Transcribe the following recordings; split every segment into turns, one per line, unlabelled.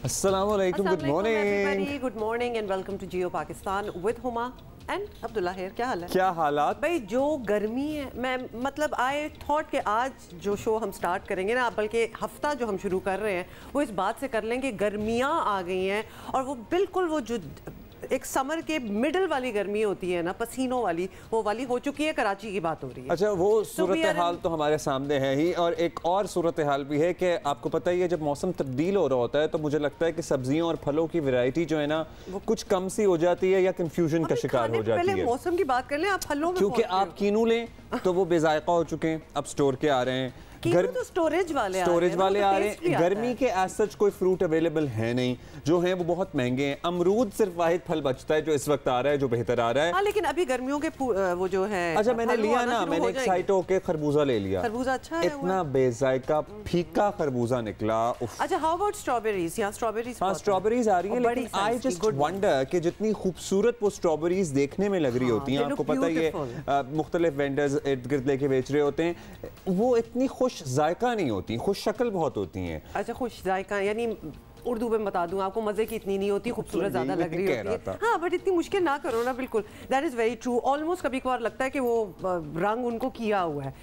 अस्सलाम वालेकुम, good morning.
Good morning and welcome to Geo Pakistan with Huma and Abdullah here. क्या हाल है?
क्या हालात
भाई? जो गर्मी है, मैं मतलब आई थॉट कि आज जो शो हम स्टार्ट करेंगे ना, बल्कि हफ्ता जो हम शुरू कर रहे हैं वो इस बात से कर लें कि गर्मियाँ आ गई हैं और वो बिल्कुल वो जो एक समर के मिडल वाली गर्मी होती है ना, पसीनों वाली, वो वाली हो चुकी है। कराची की बात हो रही है।
अच्छा, वो सूरत हाल तो हमारे सामने है ही, और एक और सूरत हाल भी है कि आपको पता ही है जब मौसम तब्दील हो रहा होता है तो मुझे लगता है कि सब्जियों और फलों की वैरायटी जो है ना वो कुछ कम सी हो जाती है या कंफ्यूजन का शिकार हो जाती है।
पहले मौसम की बात कर लें, आप फलों में,
क्योंकि आप कीनू लें तो वो बेजायका हो चुके हैं, अब स्टोर के आ रहे हैं।
तो स्टोरेज वाले
आ रहे हैं। गर्मी के एज सच कोई फ्रूट अवेलेबल है नहीं, जो है वो बहुत महंगे हैं। अमरूद सिर्फ वाहिद फल बचता है जो इस वक्त आ रहा है, जो बेहतर आ रहा है।
हाँ, लेकिन अभी गर्मियों के वो जो है,
अच्छा मैंने लिया ना, मैंने एक्साइट होके खरबूजा ले लिया।
खरबूजा अच्छा है,
इतना बेजायका फीका खरबूजा निकला।
अच्छा, हाउ अबाउट स्ट्रॉबेरीज? यहाँ स्ट्रॉबेरीज,
हाँ स्ट्रॉबेरीज आ रही है, लेकिन आई जस्ट वंडर कि जितनी खूबसूरत वो स्ट्रॉबेरीज देखने में लग रही होती हैं, आपको पता ही है मुख्तलिफ वेंडर्स इर्द गिर्द लेके बेच रहे होते हैं, वो इतनी खुश जायका नहीं होती, खुश शक्ल बहुत होती हैं।
अच्छा, खुश जायका यानी उर्दू में बता दूं आपको, मजे की इतनी नहीं होती, खूबसूरत ज्यादा लग रही होती है। हाँ, बट इतनी मुश्किल ना करो ना। बिल्कुल, that is very true. Almost कभी कभार लगता है कि वो रंग उनको किया हुआ है।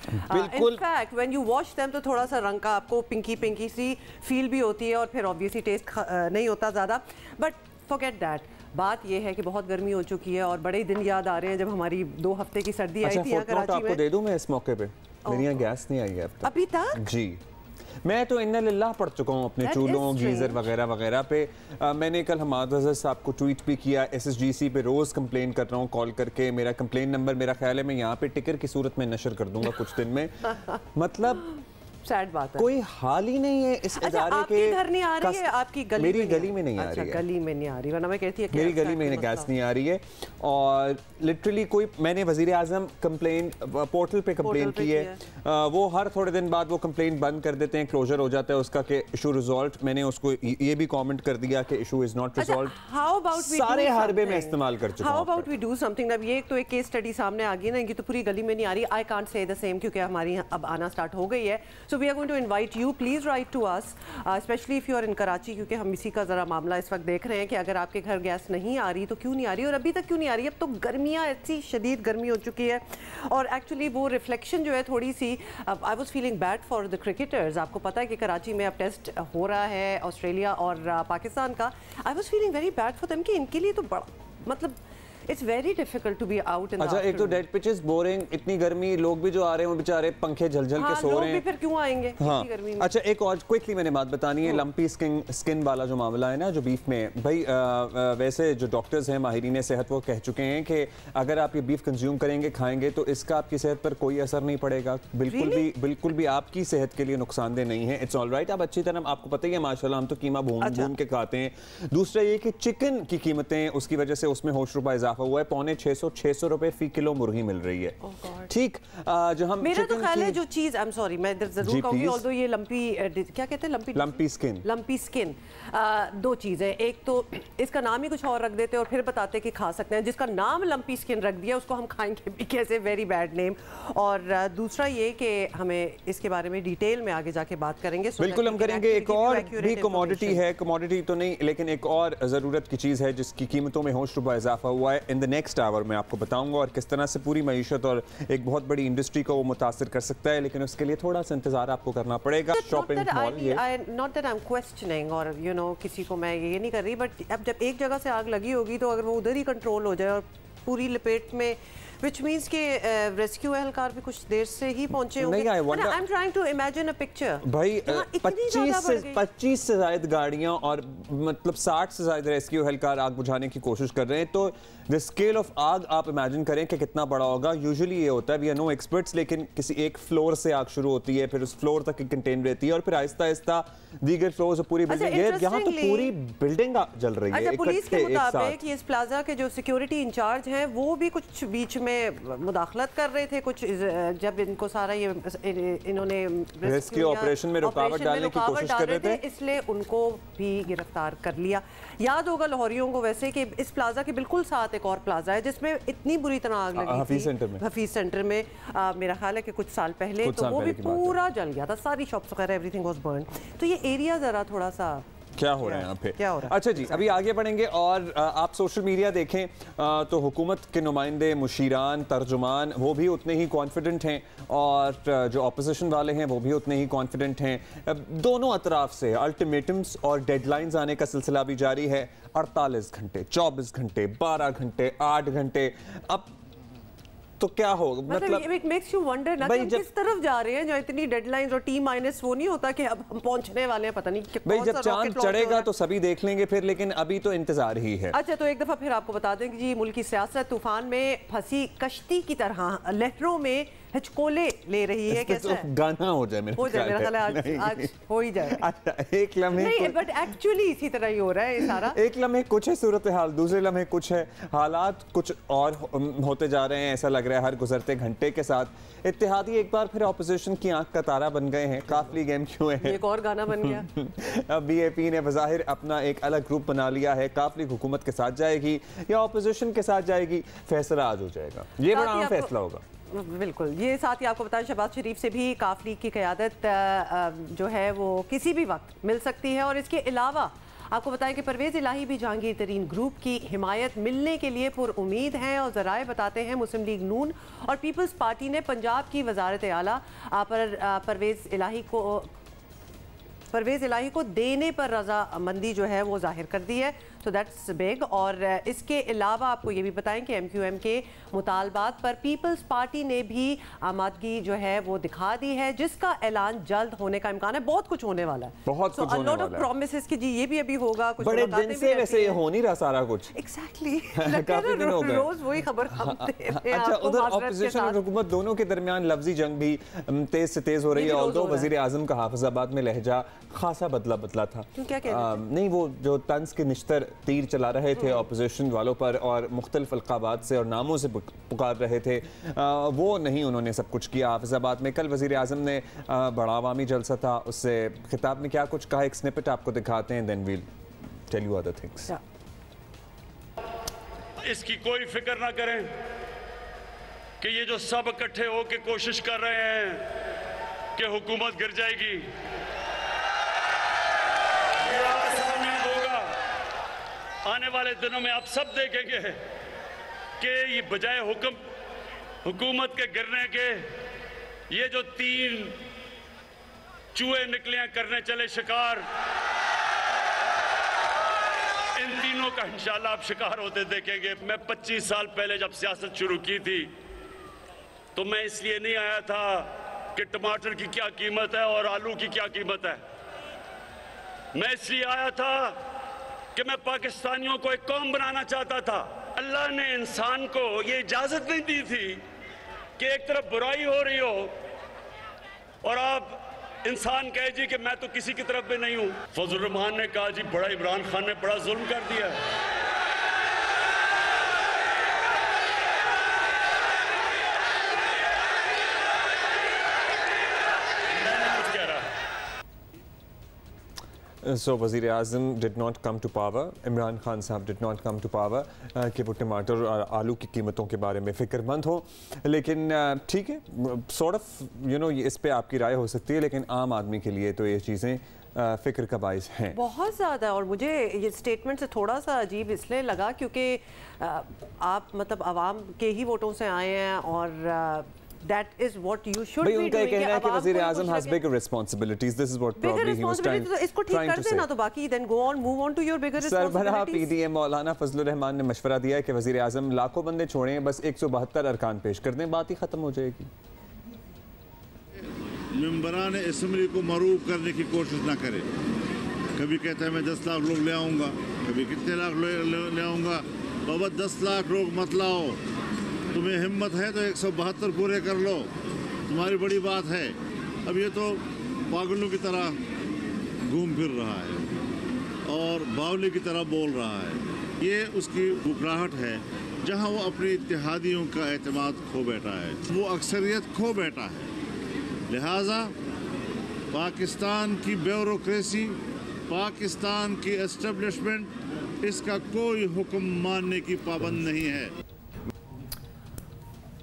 In fact when you wash them तो थोड़ा सा रंग का आपको पिंकी पिंकी सी फील भी होती है, और फिर ऑब्वियसली टेस्ट नहीं होता ज्यादा। But forget that. बात यह है कि बहुत गर्मी हो चुकी है और बड़े दिन याद आ रहे हैं जब हमारी 2 हफ्ते की सर्दी आई थी यहाँ कराची में।
आपको दे दूं मैं इस मौके पे, मेरे यहाँ गैस नहीं आई है
अभी तक
जी। मैं तो इन्ना लिल्लाह पढ़ चुका हूँ अपने चूल्हों, गीज़र वगैरह वगैरह पे। मैंने कल हमाद साहब को ट्वीट भी किया, SSGC पे रोज़ कंप्लेन कर रहा हूँ कॉल करके। मेरा कंप्लेन नंबर, मेरा ख्याल है मैं यहाँ पे टिकर की सूरत में नशर कर दूंगा कुछ दिन में। मतलब
सैड बात है,
कोई हाल ही नहीं है इस इदारे के।
घर नहीं आ रही है आपकी गली?
मेरी गली में नहीं आ रही है।
गली में नहीं आ रही, वरना मैं कहती है
मेरी गली में गैस नहीं आ रही है। और लिटरली कोई, मैंने वजीर आजम कंप्लेन पोर्टल पे कंप्लेन की है, वो हर थोड़े दिन बाद वो कंप्लेन बंद कर देते हैं, क्लोजर हो जाता है उसका कि इशू रिजॉल्व। मैंने उसको ये भी कमेंट कर दिया कि issue is not resolve.
How about
सारे हारबे में इस्तेमाल कर चुका हूं।
How about we do something. अब ये तो एक केस स्टडी सामने आ गई ना, इनकी तो पूरी गली में नहीं आ रही। I can't say the same, क्योंकि हमारी अब आना स्टार्ट हो गई है। So we are going to invite you please write to us, especially if you are in Karachi, क्योंकि हम इसी का ज़रा मामला इस वक्त देख रहे हैं कि अगर आपके घर गैस नहीं आ रही तो क्यों नहीं आ रही, और अभी तक क्यों नहीं आ रही। अब तो गर्मियाँ ऐसी शदीद गर्मी हो चुकी है, और एक्चुअली वो रिफ्लेक्शन जो है थोड़ी सी, I was feeling bad for the cricketers. आपको पता है कि कराची में अब टेस्ट हो रहा है ऑस्ट्रेलिया और पाकिस्तान का। I was feeling very bad for them कि इनके लिए तो बड़ा, मतलब it's very difficult to be out in the
अच्छा, एक तो डेड पिचेस, बोरिंग, इतनी गर्मी, लोग भी जो आ रहे हैं वो बेचारे पंखे झलझल के सो रहे हैं।
फिर क्यों आएंगे इतनी गर्मी में?
अच्छा, एक और क्विकली मैंने बात बतानी है, लंपी स्किन वाला जो मामला है ना, जो बीफ में। भाई वैसे जो डॉक्टर्स हैं, माहिरीन सेहत, वो कह चुके हैं कि अगर आप ये बीफ कंज्यूम करेंगे, खाएंगे, तो इसका आपकी सेहत पर कोई असर नहीं पड़ेगा। बिल्कुल भी आपकी सेहत के लिए नुकसानदेह नहीं है। It's all right. आप अच्छी तरह, आपको पता ही है माशाल्लाह, हम तो कीमा भून के खाते हैं। दूसरा ये कि चिकन की कीमतें, उसकी वजह से उसमें होश रुपया इजाफा हुआ है, पौने 600 रुपए फी किलो मुर्गी मिल रही है। ठीक, जो हम
मेरा तो ख्याल है जो चीज, आई एम सॉरी, मैं जरूर कहूंगी, ऑल्दो ये लंपी, क्या कहते हैं, लंपी स्किन, 2 चीजें। एक तो इसका नाम ही कुछ और रख देते और फिर बताते कि खा सकते हैं। जिसका नाम लंपी स्किन रख दिया उसको हम खाएंगे भी कैसे? Very bad name. और दूसरा ये कि हमें इसके बारे में डिटेल में आगे जाके बात करेंगे।
बिल्कुल हम करेंगे। एक और भी कमोडिटी है, कमोडिटी तो नहीं लेकिन एक और जरूरत की चीज है जिसकी कीमतों में होश रुपया इजाफा हुआ है। इन द नेक्स्ट आवर मैं आपको बताऊंगा, और किस तरह से पूरी मईशत और एक बहुत बड़ी इंडस्ट्री को वो मुतासिर कर सकता है, लेकिन उसके लिए थोड़ा सा इंतजार आपको करना पड़ेगा। शॉपिंग मॉल, ये
not that I am questioning और यू नो किसी को मैं ये नहीं कर रही, बट अब जब एक जगह से आग लगी होगी तो अगर वो उधर ही कंट्रोल हो जाए और पूरी लपेट में, which means कि रेस्क्यू एहलकार भी कुछ देर से ही पहुंचे होंगे। I'm trying to imagine a picture।
भाई 25 से ज़ायद गाड़ियां और मतलब 60 से ज़ायद रेस्क्यू एहलकार आग बुझाने की कोशिश कर रहे हैं। तो द स्केल ऑफ आग आप इमेजिन करें कि कितना बड़ा होगा। यूजुअली ये होता है, वी आर नो एक्सपर्ट्स, लेकिन किसी एक फ्लोर से आग शुरू होती है, फिर उस फ्लोर तक की कंटेन रहती है, और फिर आहिस्ता आहिस्ता दीगर फ्लोर से पूरी बिल्डिंग, यहाँ तो पूरी बिल्डिंग जल रही है।
अच्छा, पुलिस के मुताबिक इस प्लाजा के जो सिक्योरिटी इंचार्ज हैं वो भी कुछ बीच में मुदाखलत कर रहे थे, कुछ जब इनको सारा ये इन्होंने
रेस्क्यू ऑपरेशन में रुकावट डालने की कोशिश कर रहे थे,
इसलिए उनको भी गिरफ्तार कर लिया। याद होगा लाहौरियों को वैसे कि इस प्लाजा के बिल्कुल साथ एक और प्लाजा है जिसमें इतनी बुरी तरह आग लगी थी, हफीज सेंटर में। मेरा ख्याल है कि कुछ साल पहले, तो वो भी पूरा जल गया था, सारी शॉप्स वगैरह, एवरीथिंग वाज बर्न। तो ये एरिया जरा थोड़ा सा
क्या हो रहा है यहाँ पे?
क्या हो रहा है?
अच्छा जी, अभी आगे बढ़ेंगे और आप सोशल मीडिया देखें तो हुकूमत के नुमाइंदे, मुशीरान, तर्जुमान वो भी उतने ही कॉन्फिडेंट हैं और जो अपोजिशन वाले हैं वो भी उतने ही कॉन्फिडेंट हैं। दोनों अतराफ से अल्टीमेटम्स और डेडलाइंस आने का सिलसिला भी जारी है। 48 घंटे, 24 घंटे, 12 घंटे, 8 घंटे, अब तो क्या हो, मतलब
इट मेक्स यू वंडर ना कि हम किस तरफ जा रहे हैं, जो इतनी डेडलाइंस और टी माइनस वो नहीं होता कि अब हम पहुंचने वाले हैं, पता नहीं कि
भाई जब चांद चढ़ेगा तो सभी देख लेंगे फिर, लेकिन अभी तो इंतजार ही है।
अच्छा, तो एक दफा फिर आपको बता दें कि जी मुल्क की सियासत तूफान में फंसी कश्ती की तरह लहरों में हिचकोले ले रही है। कैसा
तो गाना हो जाए मेरा
ख्याल है, आज हो ही जाए।
अच्छा, एक लम्हे
नहीं, बट एक्चुअली इसी तरह ही हो रहा है सारा।
एक लम्हे कुछ है सूरत हाल, दूसरे लम्हे कुछ है हालात कुछ और होते जा रहे हैं। ऐसा लग रहा है हर गुजरते घंटे के साथ इत्तेहादी एक बार फिर ऑपोजिशन की आंख का तारा बन गए हैं। काफली गेम क्यों है,
एक और गाना बन गया।
अब बीएपी ने बज़ाहिर अपना एक अलग ग्रुप बना लिया है। काफली हुकूमत के साथ जाएगी या ऑपोजिशन के साथ जाएगी, फैसला आज हो जाएगा। ये बड़ा अहम फैसला होगा।
बिल्कुल, ये साथ ही आपको बताएं शहबाज शरीफ से भी काफली की क़यादत जो है वो किसी भी वक्त मिल सकती है। और इसके अलावा आपको बताएं कि परवेज़ इलाही भी जहांगीर तरीन ग्रुप की हिमायत मिलने के लिए पुरुमीद हैं। और ज़राए बताते हैं मुस्लिम लीग नून और पीपल्स पार्टी ने पंजाब की वजारत आला पर परवेज़ इलाही को देने पर रजामंदी जो है वो जाहिर कर दी है। तो दैट्स बिग। और इसके अलावा आपको ये भी बताएं कि MQM के मुतालबात पर पीपल्स पार्टी ने भी आमादगी जो है वो दिखा दी है, जिसका ऐलान जल्द होने का इम्कान है। बहुत कुछ होने वाला है,
बहुत कुछ होने वाला है।
प्रॉमिसेस की जी ये भी अभी होगा। कुछ
बड़े दिन से वैसे ये हो नहीं रहा सारा कुछ।
एग्जैक्टली
काफी दिन हो गए,
रोज वही खबर हम दे रहे हैं।
अच्छा, उधर ऑपोजिशन और हुकूमत दोनों के दरमियान लफ्जी जंग भी तेज से तेज हो रही है। ऑल्दो वजीर आजम का हाफिजाबाद में लहजा खासा बदला था।
क्या
नहीं, वो जो तंज के निश्तर तीर चला रहे थे ऑपोजिशन वालों पर और मुख्तलिफ अलकाबात से और नामों से पुकार रहे थे, वो नहीं उन्होंने सब कुछ किया हाफिजाबाद में। कल वजीर आजम ने बड़ा अवामी जलसा था, उससे खिताब में क्या कुछ कहा, एक स्निपेट आपको दिखाते हैं, then we'll tell you other things.
इसकी कोई फिक्र ना करें कि ये जो सब इकट्ठे होकर कोशिश कर रहे हैं कि हुकूमत गिर जाएगी, आने वाले दिनों में आप सब देखेंगे कि ये बजाय हुकूमत के गिरने के ये जो 3 चूहे निकलियां करने चले शिकार, इन तीनों का इंशाल्लाह आप शिकार होते देखेंगे। मैं 25 साल पहले जब सियासत शुरू की थी तो मैं इसलिए नहीं आया था कि टमाटर की क्या कीमत है और आलू की क्या कीमत है। मैं इसलिए आया था कि मैं पाकिस्तानियों को एक कौम बनाना चाहता था। अल्लाह ने इंसान को ये इजाजत नहीं दी थी कि एक तरफ बुराई हो रही हो और आप इंसान कहे जी कि मैं तो किसी की तरफ भी नहीं हूं। फजल रहमान ने कहा जी बड़ा इमरान खान ने बड़ा जुल्म कर दिया।
So वज़ीर आज़म did not come to power, Imran Khan साहब did not come to power कि वो टमाटर और आलू की कीमतों के बारे में फ़िक्रमंद हो। लेकिन ठीक है, सॉर्ट ऑफ यू नो इस पे आपकी राय हो सकती है, लेकिन आम आदमी के लिए तो ये चीज़ें फ़िक्र का बाइस हैं
बहुत ज़्यादा। और मुझे ये स्टेटमेंट से थोड़ा सा अजीब इसलिए लगा क्योंकि आप मतलब आवाम के ही वोटों से आए हैं और that is what you should be doing।
उनका कहना है कि वज़ीर आज़म has bigger responsibilities, this is what probably he was trying to say।
इसको ठीक कर देना तो बाकी then go on move on to your bigger responsibilities।
सरबराह PDM मौलाना फजलुर रहमान ने मशवरा दिया है कि वज़ीर आज़म लाखों बंदे छोड़ें, बस 172 अरकान पेश कर दें, बात ही खत्म हो जाएगी।
मेंबरान असम्बली को मरूब करने की कोशिश ना करें। कभी कहता है मैं 10 लाख लोग ले आऊँगा, कभी कितने लाख ले आऊँगा। बाबा 10 लाख लोग मत लाओ, तुम्हें हिम्मत है तो 172 पूरे कर लो, तुम्हारी बड़ी बात है। अब ये तो पागलों की तरह घूम फिर रहा है और बावली की तरह बोल रहा है। ये उसकी बुकराहट है जहाँ वो अपने इत्तेहादियों का एतमाद खो बैठा है, वो अक्सरियत खो बैठा है। लिहाजा पाकिस्तान की ब्यूरोक्रेसी, पाकिस्तान की एस्टेब्लिशमेंट इसका कोई हुक्म मानने की पाबंद नहीं है।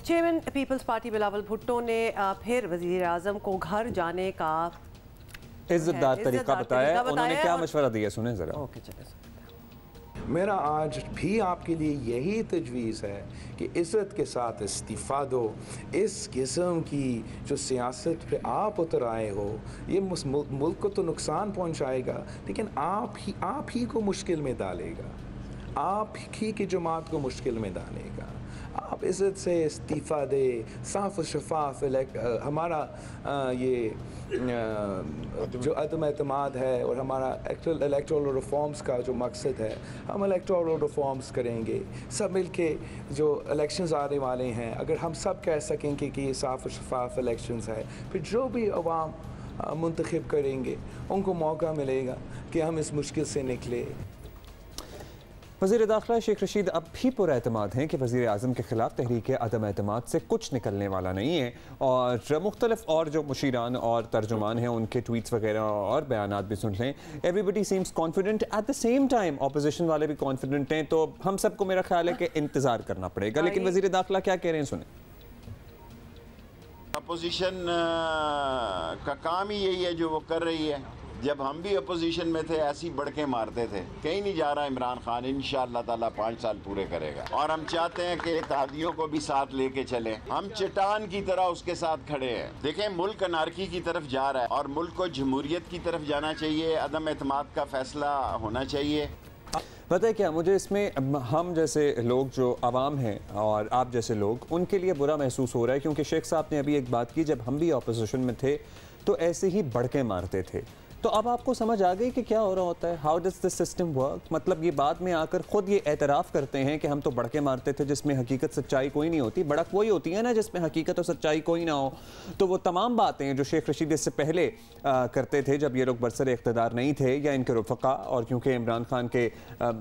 चेयरमैन पीपल्स पार्टी बिलावल भुट्टो ने फिर वज़ीर आज़म को घर जाने का
इज्जतदार तरीका बताया, उन्होंने क्या मशवरा दिया सुने जरा।
ओके चलिए।
मेरा आज भी आपके लिए यही तजवीज़ है कि इज़्ज़त के साथ इस्तीफ़ा दो। इस किस्म की जो सियासत पे आप उतर आए हो, ये मुल्क को तो नुकसान पहुंचाएगा, लेकिन आप ही को मुश्किल में डालेगा, आप ही की जमात को मुश्किल में डालेगा। आप इज़्ज़त से इस्तीफ़ा दे, साफ और शफाफ हमारा ये जो अदम एतमाद है और हमारा इलेक्टोरल रिफॉर्म्स का जो मकसद है, हम इलेक्टोरल रिफॉर्म्स करेंगे सब मिलके। जो इलेक्शंस आने वाले हैं, अगर हम सब कह सकेंगे कि ये साफ और शफाफ इलेक्शंस है, फिर जो भी अवाम मुंतखब करेंगे उनको मौका मिलेगा कि हम इस मुश्किल से निकले।
वज़ीर दाखिला शेख रशीद अब भी पुरएतमाद हैं कि वज़ीर आज़म के ख़िलाफ़ तहरीक अदम एतमाद से कुछ निकलने वाला नहीं है, और मुख्तलिफ और जो मुशीरान और तर्जुमान हैं उनके ट्वीट्स वगैरह और बयानात भी सुन लें। Everybody seems confident, at the same time opposition वाले भी कॉन्फिडेंट हैं, तो हम सबको मेरा ख्याल है कि इंतज़ार करना पड़ेगा। लेकिन वज़ीर दाखिला क्या कह रहे हैं सुने।
अपोजिशन का काम ही यही है जो वो कर रही है। जब हम भी अपोजिशन में थे ऐसी बढ़के मारते थे। कहीं नहीं जा रहा इमरान खान, इंशाअल्लाह ताला 5 साल पूरे करेगा, और हम चाहते हैं कि इत्तेहादियों को भी साथ लेके चलें। हम चट्टान की तरह उसके साथ खड़े हैं। देखें, मुल्क अनारकी की तरफ जा रहा है और मुल्क को जमहूरियत की तरफ जाना चाहिए। अदम एतमाद का फैसला होना चाहिए।
पता है क्या, मुझे इसमें हम जैसे लोग जो आवाम हैं और आप जैसे लोग, उनके लिए बुरा महसूस हो रहा है, क्योंकि शेख साहब ने अभी एक बात की, जब हम भी अपोजिशन में थे तो ऐसे ही बढ़ के मारते थे। तो अब आपको समझ आ गई कि क्या हो रहा होता है, how does this system work. मतलब ये बाद में आकर खुद ये एतराफ़ करते हैं कि हम तो बढ़ के मारते थे, जिसमें हकीकत सच्चाई कोई नहीं होती। बढ़क वही होती है ना जिसमें हकीकत और सच्चाई कोई ना हो। तो वो तमाम बातें जो शेख रशीद इससे पहले करते थे, जब ये लोग बरसर इख्तदार नहीं थे, या इनके रफ़क़ा, और क्योंकि इमरान खान के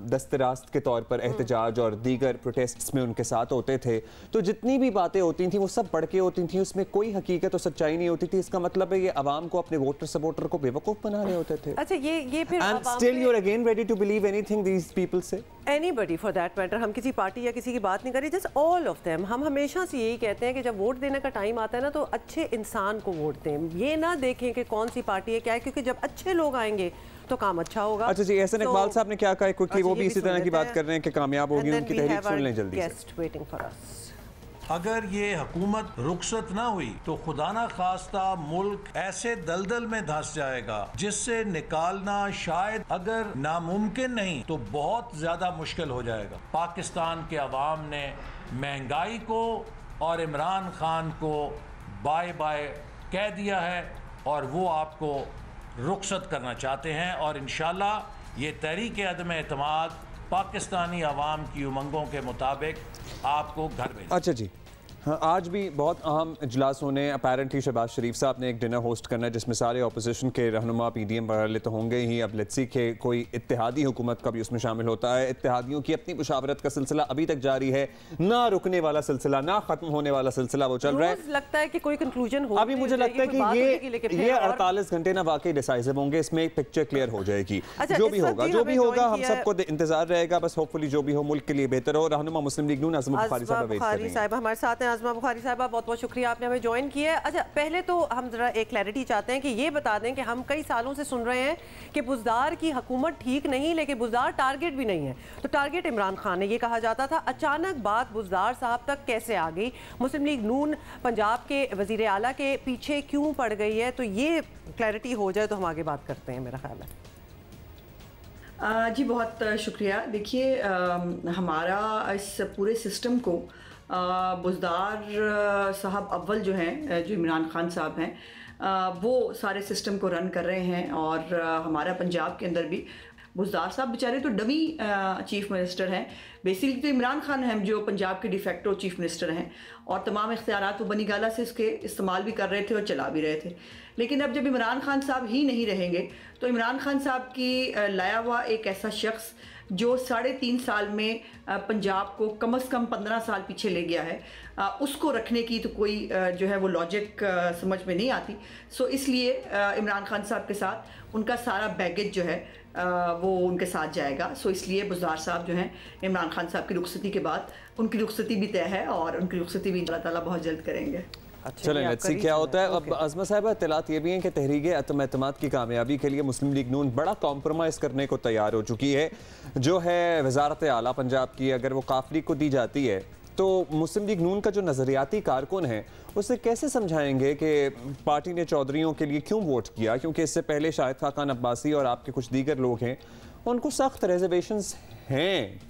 दस्तरास्त के तौर पर एहतजाज और दीगर प्रोटेस्ट्स में उनके साथ होते थे, तो जितनी भी बातें होती थी वो सब बढ़ के होती थी, उसमें कोई हकीकत और सच्चाई नहीं होती थी। इसका मतलब है ये आवाम को, अपने वोटर सपोर्टर को बेवकूफ़ बना रहे होते थे।
अच्छा, ये फिर
And still you're again ready to believe anything these people say?
Anybody for that matter। हम किसी पार्टी या किसी की बात नहीं कर रहे, just all of them। हम हमेशा से यही कहते हैं कि जब वोट देने का टाइम आता है ना, तो अच्छे इंसान को वोट दें। ये ना देखें कि कौन सी पार्टी है क्या है, क्योंकि जब अच्छे लोग आएंगे तो काम अच्छा होगा।
अच्छा जी, एहसन इकबाल साहब ने क्या कहा है क्विकली, वो भी इसी तरह की बात कर रहे हैं कि कामयाब होगी उनकी तहरीक। सुन लें जल्दी से।
अगर ये हुकूमत रुखसत ना हुई तो खुदा ना खास्ता मुल्क ऐसे दलदल में धंस जाएगा जिससे निकालना शायद अगर नामुमकिन नहीं तो बहुत ज्यादा मुश्किल हो जाएगा। पाकिस्तान के अवाम ने महंगाई को और इमरान खान को बाय बाय कह दिया है, और वो आपको रुखसत करना चाहते हैं, और इंशाल्लाह ये तहरीक अदम एतमाद पाकिस्तानी अवाम की उमंगों के मुताबिक आपको घर भेजें।
अच्छा जी, हाँ, आज भी बहुत अहम इजलास होने, अपेरेंटली शहबाज शरीफ साहब ने एक डिनर होस्ट करना है जिसमें सारे अपोजिशन के रहनुमा PDM वगैरह तो होंगे ही। अब लेट्स सी के कोई इत्तेहादी हुकूमत का भी उसमें शामिल होता है। इत्तेहादियों की अपनी मुशावरत का सिलसिला अभी तक जारी है, ना रुकने वाला सिलसिला, ना खत्म होने वाला सिलसिला वो चल रहा है।
लगता है कि कोई कंक्लूजन हो,
अभी मुझे लगता है कि ये 48 घंटे ना वाकई डिसाइसिव होंगे, इसमें एक पिक्चर क्लियर हो जाएगी। जो भी होगा हम सबको इंतजार रहेगा। बस होपफुली जो भी हो मुल्क के लिए बेहतर हो। रहनुमा मुस्लिम लीग नून आज़मा बुखारी साहब हमारे साथ हैं। आज़मा बुखारी साहब, बहुत बहुत शुक्रिया, आपने हमें ज्वाइन किया है। अच्छा, पहले तो हम जरा एक क्लैरिटी चाहते हैं कि ये बता दें कि हम कई सालों से सुन रहे हैं कि बुज़दार की हुकूमत ठीक नहीं, लेकिन बुज़दार टारगेट भी नहीं है। तो टारगेट इमरान खान है ये कहा जाता था। अचानक बात बुज़दार साहब तक कैसे आ गई? मुस्लिम लीग नून पंजाब के वज़ीर आला के पीछे क्यों पड़ गई है? तो ये क्लैरिटी हो जाए तो हम आगे बात करते हैं, मेरा ख्याल है।
जी बहुत शुक्रिया। देखिए, हमारा इस पूरे सिस्टम को बुज़दार साहब अव्वल जो हैं, जो इमरान खान साहब हैं, वो सारे सिस्टम को रन कर रहे हैं। और हमारा पंजाब के अंदर भी बुज़दार साहब बेचारे तो डमी चीफ़ मिनिस्टर हैं। बेसिकली तो इमरान खान हैं जो पंजाब के डिफेक्टो चीफ़ मिनिस्टर हैं, और तमाम इख्तियारात वो बनी गाला से इसके इस्तेमाल भी कर रहे थे और चला भी रहे थे। लेकिन अब जब इमरान खान साहब ही नहीं रहेंगे तो इमरान खान साहब की लाया हुआ एक ऐसा शख्स जो 3.5 साल में पंजाब को कम से कम 15 साल पीछे ले गया है, उसको रखने की तो कोई जो है वो लॉजिक समझ में नहीं आती। सो इसलिए इमरान खान साहब के साथ उनका सारा बैगेज जो है वो उनके साथ जाएगा। सो इसलिए बुज़दार साहब जो हैं, इमरान खान साहब की रुखसती के बाद उनकी रुखसती भी तय है, और उनकी रुखसती भी अल्लाह ताला बहुत जल्द करेंगे।
अच्छा,
चलें लेट्स सी क्या होता है। अब अज़मा साहिबा, इत्तलात ये भी हैं कि तहरीक एतमाद की कामयाबी के लिए मुस्लिम लीग नून बड़ा कॉम्प्रोमाइज़ करने को तैयार हो चुकी है। जो है वजारत आला पंजाब की, अगर वो काफ लीग को दी जाती है तो मुस्लिम लीग नून का जो नज़रियाती कारकुन है उसे कैसे समझाएंगे कि पार्टी ने चौधरीयों के लिए क्यों वोट किया, क्योंकि इससे पहले शाहिद खान अब्बासी और आपके कुछ दीगर लोग हैं उनको सख्त रिजर्वेशंस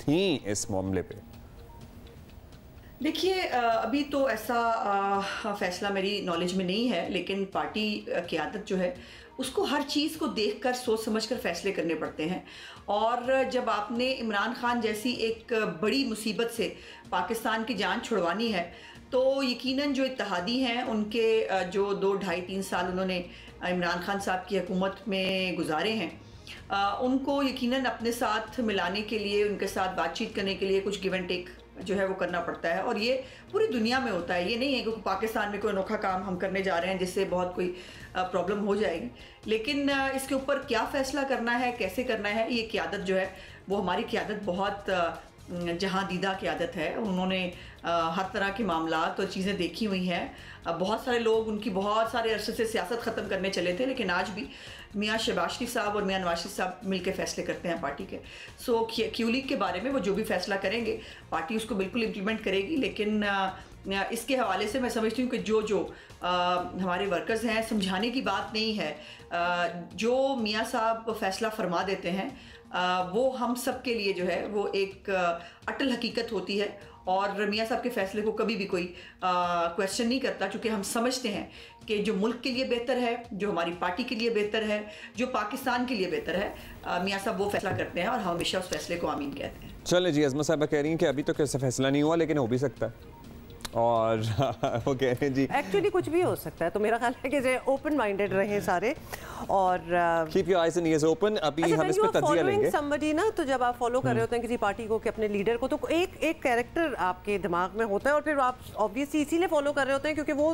थी इस मामले पे।
देखिए, अभी तो ऐसा फैसला मेरी नॉलेज में नहीं है, लेकिन पार्टी क़यादत जो है उसको हर चीज़ को देखकर सोच समझकर फैसले करने पड़ते हैं। और जब आपने इमरान खान जैसी एक बड़ी मुसीबत से पाकिस्तान की जान छुड़वानी है तो यकीनन जो इत्तेहादी हैं उनके जो 2-2.5-3 साल उन्होंने इमरान खान साहब की हुकूमत में गुजारे हैं, उनको यकीनन अपने साथ मिलाने के लिए, उनके साथ बातचीत करने के लिए कुछ गिव एंड टेक जो है वो करना पड़ता है। और ये पूरी दुनिया में होता है, ये नहीं है कि पाकिस्तान में कोई अनोखा काम हम करने जा रहे हैं जिससे बहुत कोई प्रॉब्लम हो जाएगी। लेकिन इसके ऊपर क्या फ़ैसला करना है, कैसे करना है, ये क़यादत जो है वो हमारी क़यादत बहुत जहाँ दीदा क़यादत है। उन्होंने हर तरह के मामलात और चीज़ें देखी हुई हैं। बहुत सारे लोग उनकी बहुत सारे अरसे से सियासत ख़त्म करने चले थे, लेकिन आज भी मियाँ शहबाज शरीफ साहब और मियाँ नवाज शरीफ साहब मिलकर फ़ैसले करते हैं पार्टी के। सो क्यू लीग के बारे में वो जो भी फ़ैसला करेंगे पार्टी उसको बिल्कुल इम्प्लीमेंट करेगी। लेकिन इसके हवाले से मैं समझती हूँ कि जो हमारे वर्कर्स हैं, समझाने की बात नहीं है, जो मियाँ साहब फ़ैसला फरमा देते हैं वो हम सब के लिए जो है वो एक अटल हकीकत होती है। और मियाँ साहब के फ़ैसले को कभी भी कोई क्वेश्चन नहीं करता, क्योंकि हम समझते हैं कि जो मुल्क के लिए बेहतर है, जो हमारी पार्टी के लिए बेहतर है, जो पाकिस्तान के लिए बेहतर है, मियाँ साहब वो फैसला करते हैं और हम हमेशा उस फैसले को आमीन कहते हैं।
चले जी, अज़मा साहिबा कह रही हैं कि अभी तो कैसा फैसला नहीं हुआ लेकिन हो भी सकता है, और वो कह रहे हैं जी
एक्चुअली कुछ भी हो सकता है। तो मेरा ख्याल है कि ओपन माइंडेड रहें सारे और
keep your eyes and years open. अभी हम इस पे तज्जिया लेंगे।
समबडी ना, तो जब आप फॉलो कर रहे होते हैं किसी पार्टी को, कि अपने लीडर को, तो एक कैरेक्टर आपके दिमाग में होता है और फिर आप ऑब्वियसली इसीलिए फॉलो कर रहे होते हैं क्योंकि वो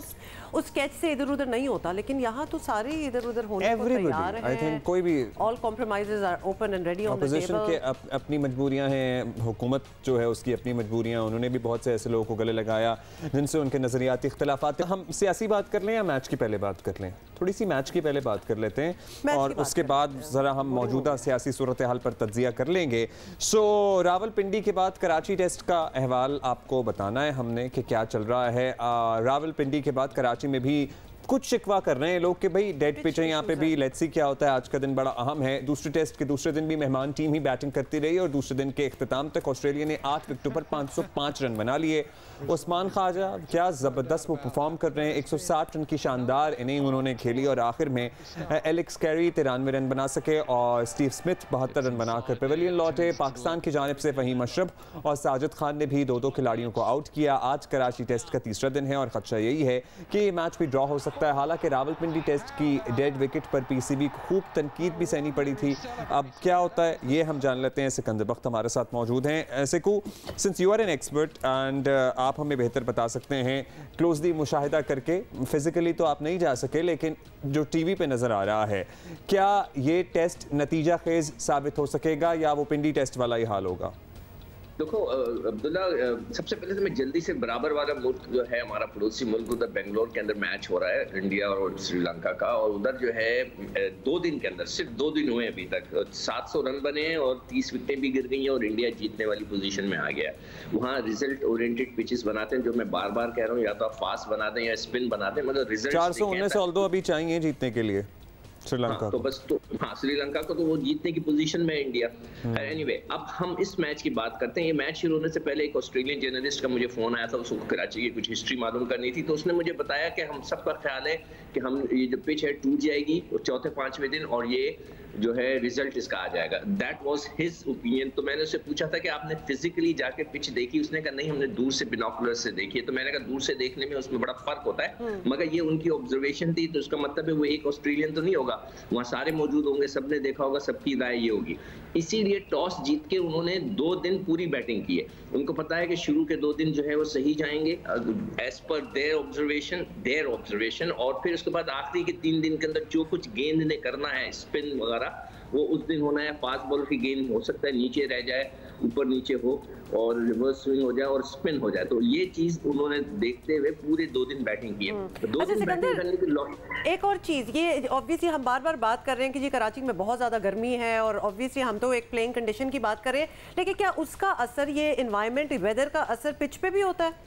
उस स्केच से इधर उधर नहीं होता। लेकिन यहाँ तो सारे इधर उधर होने को तैयार हैं।
आई थिंक कोई भी
all compromises are open and ready on the table.
Opposition के अपनी मजबूरियां हैं, हुकूमत जो है उसकी अपनी मजबूरियां, उन्होंने भी बहुत से ऐसे लोगों को गले लगाया जिनसे उनके नजरियाती इख्तिलाफात। हम सियासी बात कर लें या मैच की पहले बात कर लें? थोड़ी सी मैच की पहले बात कर लेते हैं और उसके बाद ज़रा हम मौजूदा सियासी सूरत हाल पर तज्जिया कर लेंगे। सो रावलपिंडी के बाद कराची टेस्ट का अहवाल आपको बताना है हमने कि क्या चल रहा है। रावलपिंडी के बाद कराची में भी कुछ शिकवा कर रहे हैं लोग कि भाई डेड पिच है यहाँ पे भी, लेट्स सी क्या होता है। आज का दिन बड़ा अहम है। दूसरे टेस्ट के दूसरे दिन भी मेहमान टीम ही बैटिंग करती रही और दूसरे दिन के इख्तिताम तक ऑस्ट्रेलिया ने 8 विकेटों पर 505 रन बना लिए। उस्मान ख्वाजा क्या ज़बरदस्त वो परफॉर्म कर रहे हैं, 160 रन की शानदार इनिंग उन्होंने खेली और आखिर में एलेक्स कैरी 93 रन बना सके और स्टीव स्मिथ 72 रन बनाकर पेवेलियन लौटे। पाकिस्तान की जानिब से फहीम अशरफ और साजिद खान ने भी 2-2 खिलाड़ियों को आउट किया। आज कराची टेस्ट का तीसरा दिन है और खदशा यही है कि ये मैच भी ड्रॉ हो सकता है। हालांकि रावलपिंडी टेस्ट की डेड विकेट पर पीसीबी को खूब तनकीद भी सहनी पड़ी थी। अब क्या होता है ये हम जान लेते हैं। सिकंदर बख्त हमारे साथ मौजूद हैं। Siku, since you are an expert and आप हमें बेहतर बता सकते हैं क्लोजली मुशाहिदा करके, फिजिकली तो आप नहीं जा सके लेकिन जो टीवी पे नज़र आ रहा है, क्या ये टेस्ट नतीजा खेज साबित हो सकेगा या वो पिंडी टेस्ट वाला ही हाल होगा?
देखो अब्दुल्ला, सबसे पहले तो मैं जल्दी से बराबर वाला मुल्क जो है हमारा पड़ोसी मुल्क, उधर बेंगलोर के अंदर मैच हो रहा है इंडिया और श्रीलंका का, और उधर जो है 2 दिन के अंदर, सिर्फ 2 दिन हुए अभी तक 700 रन बने हैं और 30 विकेटें भी गिर गई हैं और इंडिया जीतने वाली पोजीशन में आ गया। वहाँ रिजल्ट ओरिएंटेड पिचेस बनाते हैं, जो मैं बार बार कह रहा हूँ, या तो आप फास्ट बना दें या स्पिन बना दें, मगर रिजल्ट
419 ऑल्दो अभी चाहिए जीतने के लिए श्रीलंका।
हाँ, तो बस तो हाँ, श्रीलंका को तो वो जीतने की पोजीशन में है इंडिया। एनीवे, अब हम इस मैच की बात करते हैं। ये मैच शुरू होने से पहले एक ऑस्ट्रेलियन जर्नलिस्ट का मुझे फोन आया था, उसको कराची की कुछ हिस्ट्री मालूम करनी थी, तो उसने मुझे बताया कि हम सबका ख्याल है कि हम ये जो पिच है टूट जाएगी चौथे 5वें दिन और ये जो है रिजल्ट इसका आ जाएगा। That was his opinion. तो मैंने उससे पूछा था कि आपने फिजिकली जाके पिच देखी? उसने कहा नहीं, हमने दूर से बिनोकुलर से देखी है। तो मैंने कहा दूर से देखने में उसमें बड़ा फर्क होता है, मगर ये उनकी ऑब्जर्वेशन थी, तो उसका मतलब है वो एक ऑस्ट्रेलियन तो नहीं होगा, वहाँ सारे मौजूद होंगे, सबने देखा होगा, सबकी राय ये होगी। इसीलिए टॉस जीत के उन्होंने 2 दिन पूरी बैटिंग की है। उनको पता है कि शुरू के 2 दिन जो है वो सही जाएंगे एज पर देयर ऑब्जर्वेशन, और फिर उसके बाद आखिरी के 3 दिन के अंदर जो कुछ गेंद ने करना है, स्पिन वगैरह, वो उस दिन होना है। फास्ट बॉलर की गेंद हो सकता है नीचे रह जाए, ऊपर नीचे हो और रिवर्स स्विंग हो जाए और स्पिन हो जाए। तो ये चीज उन्होंने देखते हुए पूरे 2 दिन बैटिंग की है। तो 2 दिन बैटिंग करने की
एक और चीज, ये ऑब्वियसली हम बार बार बात कर रहे हैं कि जी कराची में बहुत ज्यादा गर्मी है और ऑब्वियसली हम तो एक प्लेइंग कंडीशन की बात कर रहे हैं, लेकिन क्या उसका असर, ये एनवायरनमेंट, वेदर का असर पिच पे भी होता है?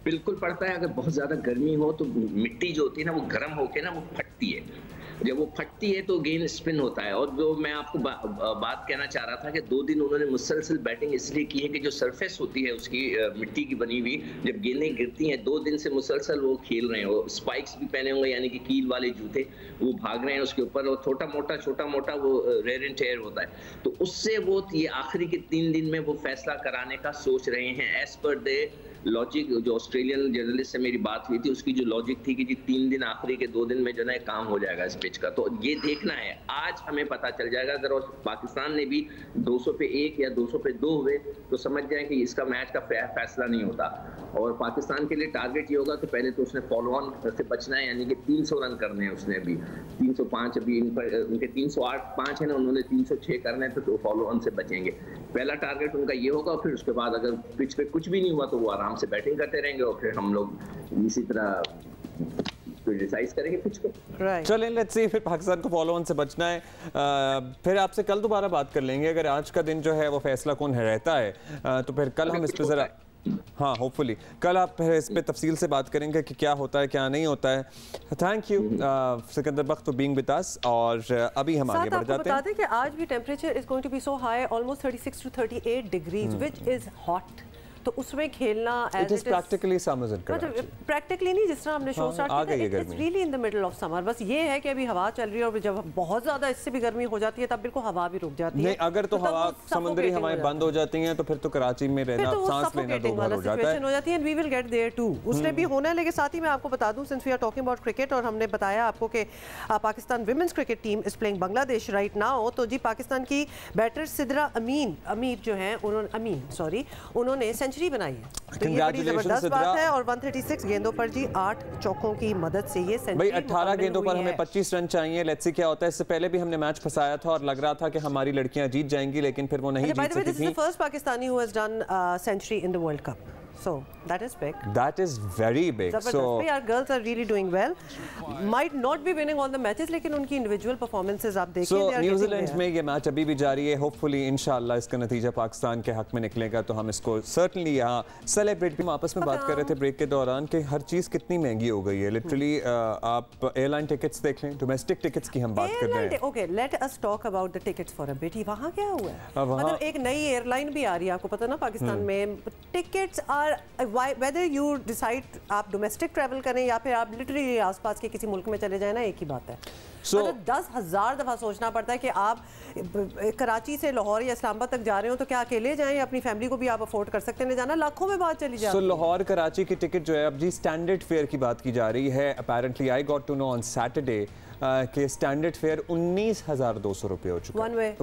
बिल्कुल पड़ता है। अगर बहुत ज्यादा गर्मी हो तो मिट्टी जो होती है ना वो गर्म होकर ना वो फटती है। जब वो फटती है तो गेंद स्पिन होता है। और जो मैं आपको बात कहना चाह रहा था कि 2 दिन उन्होंने मुसलसल बैटिंग इसलिए की है कि जो सरफेस होती है उसकी मिट्टी की बनी हुई, जब गेंदें गिरती हैं 2 दिन से मुसलसल वो खेल रहे हैं। वो स्पाइक्स भी पहने होंगे यानी कि कील वाले जूते, वो भाग रहे हैं उसके ऊपर, और छोटा मोटा वो रेयर एंड टेयर होता है। तो उससे वो ये आखिरी के 3 दिन में वो फैसला कराने का सोच रहे हैं। एज पर द लॉजिक, जो ऑस्ट्रेलियन जर्नलिस्ट से मेरी बात हुई थी उसकी जो लॉजिक थी कि जी 3 दिन आखिरी के 2 दिन में जो है काम हो जाएगा इस पिच का। तो ये देखना है, आज हमें पता चल जाएगा। अगर पाकिस्तान ने भी 200 पे 1 या 200 पे 2 हुए तो समझ जाए कि इसका मैच का फैसला नहीं होता। और पाकिस्तान के लिए टारगेट ये होगा कि पहले तो उसने फॉलो ऑन से बचना है, यानी कि 300 रन करने हैं उसने। अभी 305, अभी उनके 308-5 है ना, उन्होंने 306 करने हैं तो फॉलो ऑन से बचेंगे। पहला टारगेट उनका ये होगा। फिर उसके बाद अगर पिच पे कुछ भी नहीं हुआ तो वो आराम से बैटिंग करते रहेंगे और फिर हम लोग इसी तरह क्रिटिसाइज करेंगे पिच को।
चलें, लेट्स सी। फिर पाकिस्तान को फॉलो ऑन से बचना है। फिर आपसे कल दोबारा बात कर लेंगे। अगर आज का दिन जो है वो फैसला कौन है रहता है तो फिर कल हम इस पे जरा, हाँ होपफुली कल आप फिर इस पे तफसील से बात करेंगे कि क्या होता है क्या नहीं होता है। Thank you Sikandar Bakht for being with us. और अभी हम आगे बढ़ जाते हैं।
कि आज भी temperature is going to be so high, almost 36 to 38 degrees, which is hot. तो उसमें खेलना
it is practically summers in Karachi,
practically नहीं, जिस तरह हमने शो स्टार्ट किया था, it's really in the middle of summer. बस ये है कि अभी हवा चल रही है और जब बहुत ज्यादा इससे भी गर्मी हो जाती है तब बिल्कुल हवा भी रुक जाती है।
नहीं, अगर तो हवा, समुद्री हवाएं बंद हो जाती हैं तो फिर तो कराची में रहना, सांस लेना दुभर हो जाता है।
हो जाती है। We will get there too, उसने भी होना है। लेकिन साथ ही मैं आपको बता दूं, since we are talking about cricket, और हमने बताया आपको कि Pakistan women's cricket team is playing Bangladesh right now. तो जी पाकिस्तान की बैटर सिद्रा अमीर जो है, उन्होंने सेंचुरी बनाई है। तो ये बड़ी जबरदस्त बात है। और 136 गेंदों पर जी 8 चौकों की मदद से ये सेंचुरी।
भाई 18 गेंदों पर हमें 25 रन चाहिए। लेट्स सी क्या होता है। इससे पहले भी हमने मैच फंसाया था और लग रहा था कि हमारी लड़कियां जीत जाएंगी, लेकिन फिर वो नहीं जीत सकी थी।
This is the first Pakistani who has done century in the world cup, so that is big.
That is very big.
So our girls are really doing well. Might not be winning all the matches, लेकिन उनकी individual performances आप देखिए।
So New Zealand में ये match अभी भी जारी है। होपफुली इंशाल्लाह इसका नतीजा पाकिस्तान के हक में निकलेगा तो हम इसको सर्टनली यहाँ सेलिब्रेट भी। आपस में बात कर रहे थे ब्रेक के दौरान कि हर चीज़ कितनी महंगी हो गई है। लिटरली आप एयरलाइन टिकट्स देख लें, डोमेस्टिक टिकट्स की हम बात कर रहे हैं।
Okay, late us talk about the tickets for a bit. वहाँ क्या हुआ है? मतलब एक नई एयरलाइन भी आ रही है, आपको पता ना पाकिस्तान में। Tickets are whether you decide आप डोमेस्टिक ट्रैवल करें या फिर आप लिटरली आसपास के किसी मुल्क में चले जाए ना, एक ही बात है। मतलब 10,000 दफ़ा सोचना पड़ता है कि आप कराची से लाहौर या इस्लामाबाद तक जा रहे हो तो क्या अकेले जाएं या अपनी फैमिली को भी आप अफोर्ड कर सकते हैं? जाना लाखों में बात चली जाती है।
लाहौर कराची की टिकट जो है अब जी स्टैंडर्ड फेयर की बात की जा रही है। Apparently I got to know on Saturday कि स्टैंडर्ड फेयर 19,200 रुपये हो चुका है।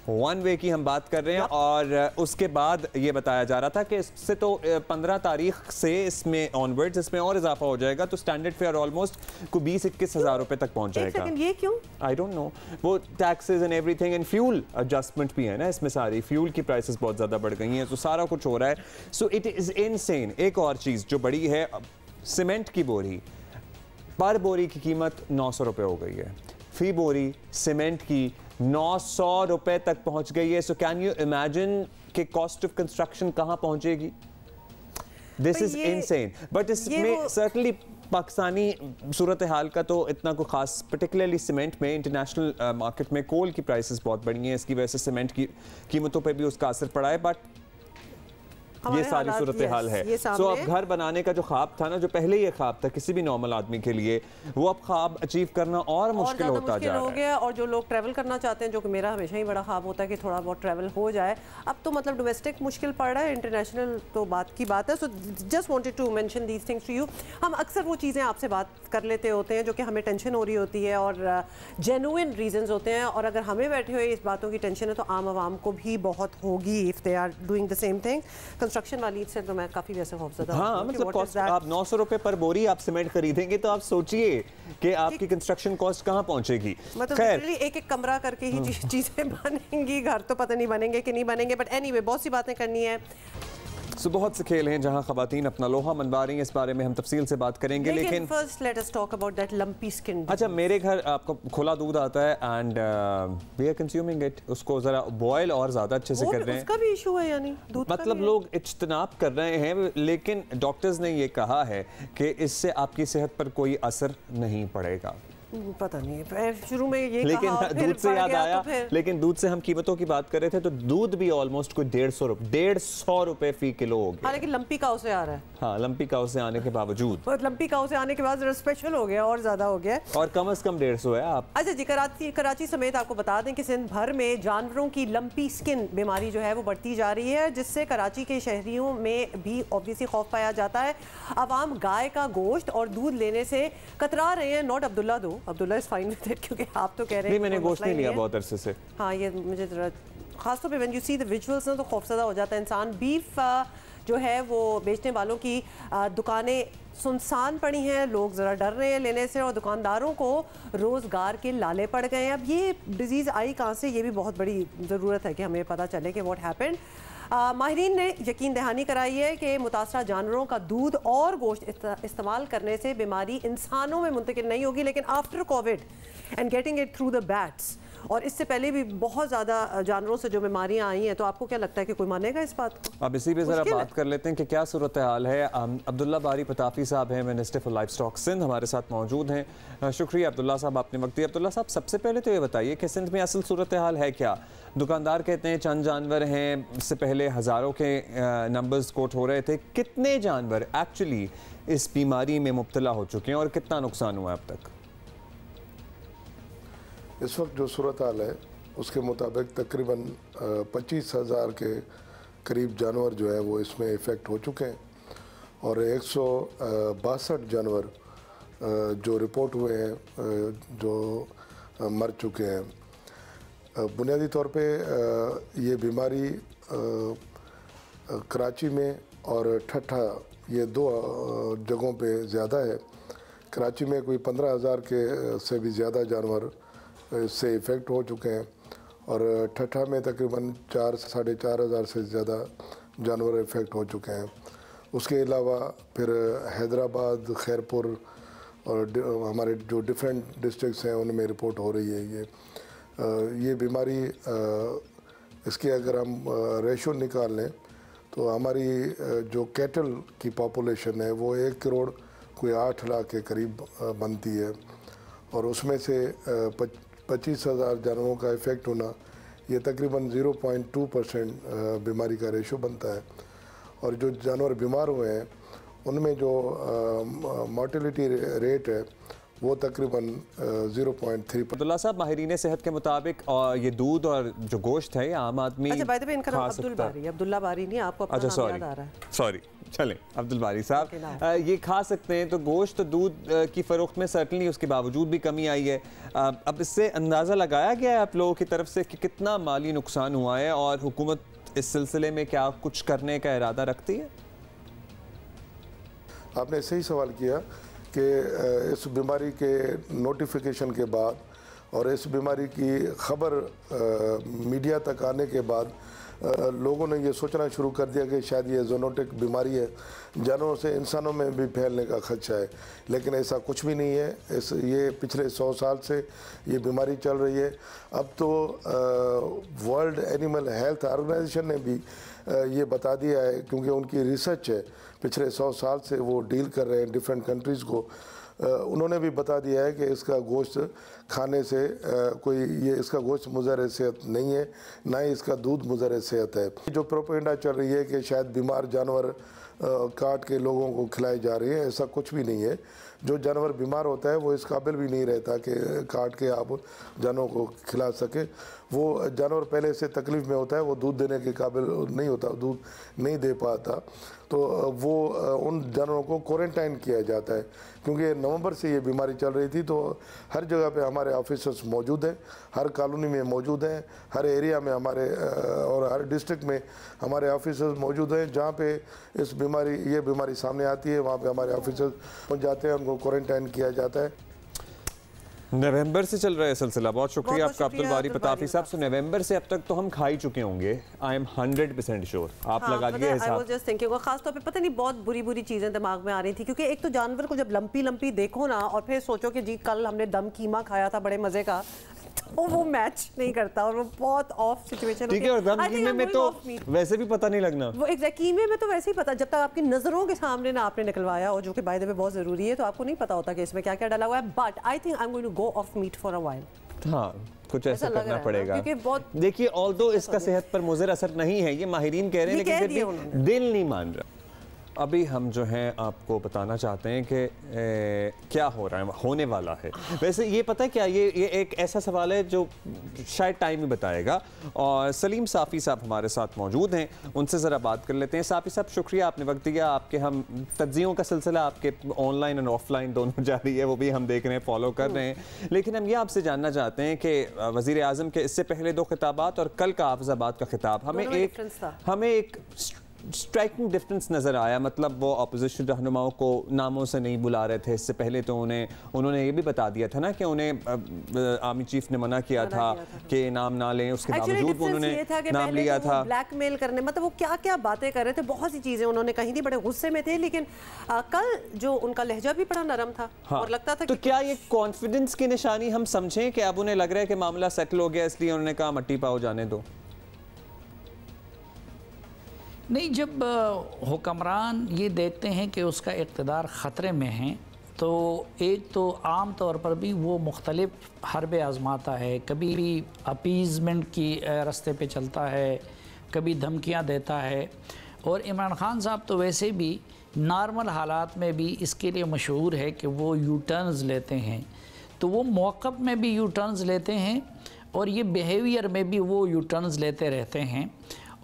वन वे की हम बात कर रहे हैं। और उसके बाद ये बताया जा रहा था कि इससे तो 15 तारीख से इसमें ऑनवर्ड्स इसमें और इजाफा हो जाएगा, तो स्टैंडर्ड फेयर ऑलमोस्ट को 20-21 हज़ार रुपए तक पहुंच जाएगा।
ये क्यों?
I don't know. वो taxes and everything and fuel adjustment भी है ना इसमें, सारी फ्यूल की प्राइसेस बहुत ज़्यादा बढ़ गई हैं, तो सारा कुछ हो रहा है। So it is insane. एक और चीज़ जो बड़ी है, सीमेंट की बोरी, पर बोरी की कीमत 900 रुपये हो गई है। फी बोरी सीमेंट की 900 रुपए तक पहुंच गई है। सो कैन यू इमेजिन कि कॉस्ट ऑफ कंस्ट्रक्शन कहां पहुंचेगी? This is insane. बट इसमें सर्टनली पाकिस्तानी सूरत हाल का तो इतना कोई खास, पर्टिकुलरली सीमेंट में इंटरनेशनल मार्केट में कोल की प्राइसेस बहुत बढ़ी हैं, इसकी वजह से सीमेंट की कीमतों पर भी उसका असर पड़ा है। बट ये सारी सूरत हाल है। सो अब घर बनाने का जो ख्वाब था ना, जो पहले ये ख्वाब था किसी भी नॉर्मल आदमी के लिए, वो अब ख्वाब अचीव करना और मुश्किल होता जा रहा है।
और जो लोग ट्रैवल करना चाहते हैं, जो कि मेरा हमेशा ही बड़ा ख्वाब होता है कि थोड़ा बहुत ट्रैवल हो जाए, अब तो मतलब डोमेस्टिक मुश्किल पड़ रहा है, इंटरनेशनल तो बात की बात है। So just wanted to mention these things to you. हम अक्सर वो चीज़ें आपसे बात कर लेते होते हैं जो कि हमें टेंशन हो रही होती है और जेन्युइन रीजंस होते हैं, और अगर हमें बैठे हुए इस बातों की टेंशन है तो आम आवाम को भी बहुत होगी if they are doing the same thing. Construction वाली से तो मैं काफ़ी वैसे खौफज़दा हूं।
हाँ, मतलब कॉस्ट आप 900 रुपए पर बोरी आप सीमेंट खरीदेंगे तो आप सोचिए कि आपकी कंस्ट्रक्शन कॉस्ट कहाँ पहुंचेगी।
मतलब एक कमरा करके ही चीज़ें बनेंगी, घर तो पता नहीं बनेंगे कि नहीं बनेंगे, बट एनीवे बहुत सी बातें करनी है।
सो बहुत से खेल हैं जहां खवातीन अपना लोहा मनवा रही हैं, इस बारे में हम तफसील से बात करेंगे, लेकिन
first let us talk about that lumpy skin.
अच्छा, मेरे घर आपको खुला दूध आता है and we are consuming it, उसको ज़रा बॉयल और ज़्यादा अच्छे से कर रहे हैं।
उसका भी इशू है, यानी दूध
मतलब लोग इज्तनाब कर रहे हैं, लेकिन डॉक्टर्स ने ये कहा है कि इससे आपकी सेहत पर कोई असर नहीं पड़ेगा।
पता नहीं, शुरू में ये
लेकिन
कहा,
दूध से याद आया,
तो
लेकिन दूध से हम कीमतों की बात कर रहे थे तो दूध भी ऑलमोस्ट कोई 150 रुपए फी किलो हो गया।
लेकिन लंपी काउ से आ रहा है।
हाँ, लंपी काउ से आने के बावजूद,
लंपी काउ से आने के बाद जरा स्पेशल हो गया और ज्यादा हो गया,
और कम से कम 150 है। आप
अच्छा जी, कराची समेत आपको बता दें कि सिंध भर में जानवरों की लंपी स्किन बीमारी जो है वो बढ़ती जा रही है, जिससे कराची के शहरियों में भी ऑब्वियसली खौफ पाया जाता है। अवाम गाय का गोश्त और दूध लेने से कतरा रहे हैं। नॉट अब्दुल्ला दो, Abdullah is fine with it, क्योंकि आप तो कह रहे हैं
मैंने गोश्त नहीं लिया बहुत अरसे से।
हाँ, ये मुझे जरा खासतौर पे when you see the visuals ना तो खौफजदा हो जाता है इंसान। बीफ जो है वो बेचने वालों की दुकानें सुनसान पड़ी हैं, लोग ज़रा डर रहे हैं लेने से, और दुकानदारों को रोज़गार के लाले पड़ गए हैं। अब ये डिज़ीज़ आई कहाँ से, ये भी बहुत बड़ी ज़रूरत है कि हमें पता चले कि व्हाट हैपेंड। माहिरीन ने यकीन दहानी कराई है कि मुतासरा जानवरों का दूध और गोश्त इस्तेमाल करने से बीमारी इंसानों में मुंतकिल नहीं होगी, लेकिन after Covid and getting it through the bats, और इससे पहले भी बहुत ज़्यादा जानवरों से जो बीमारियां आई हैं, तो आपको क्या लगता है कि कोई मानेगा इस बात को?
अब इसी पे ज़रा बात कर लेते हैं कि क्या सूरत हाल है। अब्दुल्ला बारी पताफी साहब हैं, minister for livestock Sindh, हमारे साथ मौजूद हैं। शुक्रिया अब्दुल्ला साहब, आपने वक्त दिया। अब्दुल्ला साहब, सबसे पहले तो ये बताइए कि सिंध में असल सूरत हाल है क्या? दुकानदार कहते हैं चंद जानवर हैं, इससे पहले हज़ारों के नंबर्स कोट हो रहे थे। कितने जानवर एक्चुअली इस बीमारी में मुब्तला हो चुके हैं और कितना नुकसान हुआ है अब तक?
इस वक्त जो सूरत हाल है उसके मुताबिक तकरीबन 25,000 के करीब जानवर जो है वो इसमें इफ़ेक्ट हो चुके हैं, और 162 जानवर जो रिपोर्ट हुए हैं जो मर चुके हैं। बुनियादी तौर पे ये बीमारी कराची में और ठट्ठा, ये दो जगहों पे ज़्यादा है। कराची में कोई 15,000 के से भी ज़्यादा जानवर इससे इफ़ेक्ट हो चुके हैं, और ठट्ठा में तकरीबन 4-4,500 से ज़्यादा जानवर इफ़ेक्ट हो चुके हैं। उसके अलावा फिर हैदराबाद, खैरपुर और हमारे जो डिफरेंट डिस्ट्रिक्ट्स हैं उनमें रिपोर्ट हो रही है ये बीमारी। इसके अगर हम रेशो निकाल लें तो हमारी जो कैटल की पॉपुलेशन है वो 1 करोड़ कोई 8 लाख के करीब बनती है, और उसमें से 25,000 जानवरों का इफ़ेक्ट होना ये तकरीबन 0.2% बीमारी का रेशो बनता है। और जो जानवर बीमार हुए हैं उनमें जो मॉर्टेलिटी रेट है वो तकरीबन 0.3।
अब्दुल्ला साहब, माहिरीन सेहत के मुताबिक ये दूध और जो गोश्त है आम आदमी
अच्छा, बाय द वे इनका नाम अब्दुल्ला बारी नहीं, आपको अपना नाम याद आ रहा है?
सॉरी, चलें अब्दुल बारी साहब, ये खा सकते हैं। तो गोश्त दूध की फ़रोख्त में सर्टनली उसके बावजूद भी कमी आई है। अब इससे अंदाज़ा लगाया गया है आप लोगों की तरफ से कि कितना माली नुकसान हुआ है, और हुकूमत इस सिलसिले में क्या कुछ करने का इरादा रखती है?
आपने सही सवाल किया कि इस बीमारी के नोटिफिकेशन के बाद और इस बीमारी की खबर मीडिया तक आने के बाद लोगों ने ये सोचना शुरू कर दिया कि शायद ये ज़ूनोटिक बीमारी है, जानवरों से इंसानों में भी फैलने का खदशा है, लेकिन ऐसा कुछ भी नहीं है। ये पिछले 100 साल से ये बीमारी चल रही है। अब तो वर्ल्ड एनिमल हेल्थ ऑर्गेनाइजेशन ने भी ये बता दिया है, क्योंकि उनकी रिसर्च है, पिछले 100 साल से वो डील कर रहे हैं डिफरेंट कंट्रीज़ को। उन्होंने भी बता दिया है कि इसका गोश्त खाने से इसका गोश्त मुज़र सेहत नहीं है, ना ही इसका दूध मुज़र सेहत है। जो प्रोपेगेंडा चल रही है कि शायद बीमार जानवर काट के लोगों को खिलाई जा रही है, ऐसा कुछ भी नहीं है। जो जानवर बीमार होता है वो इस काबिल भी नहीं रहता कि काट के आप जानवरों को खिला सके। वो जानवर पहले से तकलीफ़ में होता है, वो दूध देने के काबिल नहीं होता, दूध नहीं दे पाता, तो वो उन जानवरों को क्वारंटाइन किया जाता है। क्योंकि नवंबर से ये बीमारी चल रही थी, तो हर जगह पे हमारे ऑफिसर्स मौजूद हैं, हर कॉलोनी में मौजूद हैं, हर एरिया में हमारे और हर डिस्ट्रिक्ट में हमारे ऑफिसर्स मौजूद हैं। जहाँ पे ये बीमारी सामने आती है वहाँ पे हमारे ऑफिसर्स पहुँच जाते हैं, उनको क्वारंटाइन किया जाता है।
नवंबर से चल रहा है सिलसिला। बहुत शुक्रिया आपका अब्दुल बारी पताफी साहब। सो नवंबर से अब तक तो हम खा ही चुके होंगे, आई एम 100% श्योर। आप लगा लीजिए हिसाब।
आई वाज जस्ट थिंकिंग, और खास तौर पे पता नहीं बहुत बुरी चीजें दिमाग में आ रही थी, क्योंकि एक तो जानवर को जब लंपी देखो ना और फिर सोचो कि जी कल हमने दम कीमा खाया था बड़े मजे का, तो वो मैच नहीं करता और वो बहुत ऑफ सिचुएशन।
ठीक है, और दम कीमे में तो वैसे भी पता नहीं लगना,
वो एग्जैक्ट कीमे में तो वैसे ही पता, जब तक आपकी नजरों के सामने ना आपने निकलवाया, और जो कि बाय द वे बहुत जरूरी है, तो आपको नहीं पता होता कि इसमें क्या क्या डाला हुआ है। But I think I am going to go off meat for a while.
हाँ, कुछ ऐसा करना पड़ेगा,
क्योंकि बहुत
देखिए ऑल्दो इसका सेहत पर मुज़र असर नहीं है, ये माहिरीन कह रहे हैं, लेकिन फिर भी दिल नहीं मान रहा। अभी हम जो हैं आपको बताना चाहते हैं कि क्या हो रहा है, होने वाला है। वैसे ये पता है क्या, ये एक ऐसा सवाल है जो शायद टाइम ही बताएगा, और सलीम साफ़ी साहब हमारे साथ मौजूद हैं, उनसे ज़रा बात कर लेते हैं। साफ़ी साहब शुक्रिया, आपने वक्त दिया। आपके हम तज्ज़ियों का सिलसिला आपके ऑनलाइन और ऑफलाइन दोनों जारी है, वो भी हम देख रहे हैं, फॉलो कर रहे हैं। लेकिन हम ये आपसे जानना चाहते हैं कि वज़ीर आज़म के इससे पहले 2 खिताबात और कल का हाफिज़ाबाद का खिताब, हमें एक स्ट्राइकिंग डिफरेंस नज़र आया। मतलब वो अपोजिशन रहनुमाओं को नामों से नहीं बुला रहे थे। इससे पहले तो उन्होंने ये भी बता दिया था ना कि उन्हें आर्मी चीफ ने मना किया था कि नाम ना लें, उसके बावजूद उन्होंने नाम लिया था।
ब्लैकमेल करने, मतलब वो क्या क्या बातें कर रहे थे, बहुत सी चीज़ें उन्होंने कही थी, बड़े गुस्से में थे। लेकिन कल जो उनका लहजा भी बड़ा नरम था, हाँ, और लगता था
तो क्या ये कॉन्फिडेंस की निशानी हम समझें कि अब उन्हें लग रहा है कि मामला सेटल हो गया, इसलिए उन्होंने कहा मट्टी पाओ जाने दो?
नहीं, जब हुक्मरान ये देखते हैं कि उसका इक़्तिदार ख़तरे में है, तो एक तो आम तौर पर भी वो मुख्तलिफ हरबे आज़माता है। कभी भी अपीज़मेंट की रास्ते पे चलता है, कभी धमकियां देता है। और इमरान ख़ान साहब तो वैसे भी नॉर्मल हालात में भी इसके लिए मशहूर है कि वो यू टर्न्स लेते हैं। तो वो मौक़िफ़ में भी यू टर्न्स लेते हैं और ये बिहेवियर में भी वो यू टर्न्स लेते रहते हैं।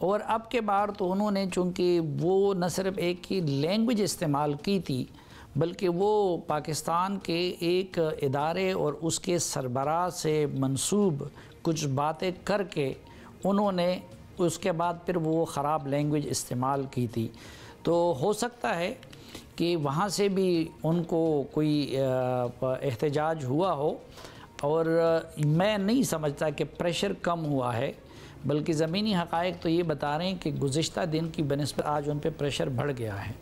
और अब के बार तो उन्होंने, चूँकि वो न सिर्फ एक ही लैंग्वेज इस्तेमाल की थी, बल्कि वो पाकिस्तान के एक इदारे और उसके सरबराह से मंसूब कुछ बातें करके उन्होंने उसके बाद फिर वो ख़राब लैंग्वेज इस्तेमाल की थी। तो हो सकता है कि वहाँ से भी उनको कोई एहतजाज हुआ हो, और मैं नहीं समझता कि प्रेशर कम हुआ है, बल्कि ज़मीनी हक़ाइक़ तो ये बता रहे हैं कि गुज़िश्ता दिन की बनिस्बत आज उन पर प्रेशर बढ़ गया है।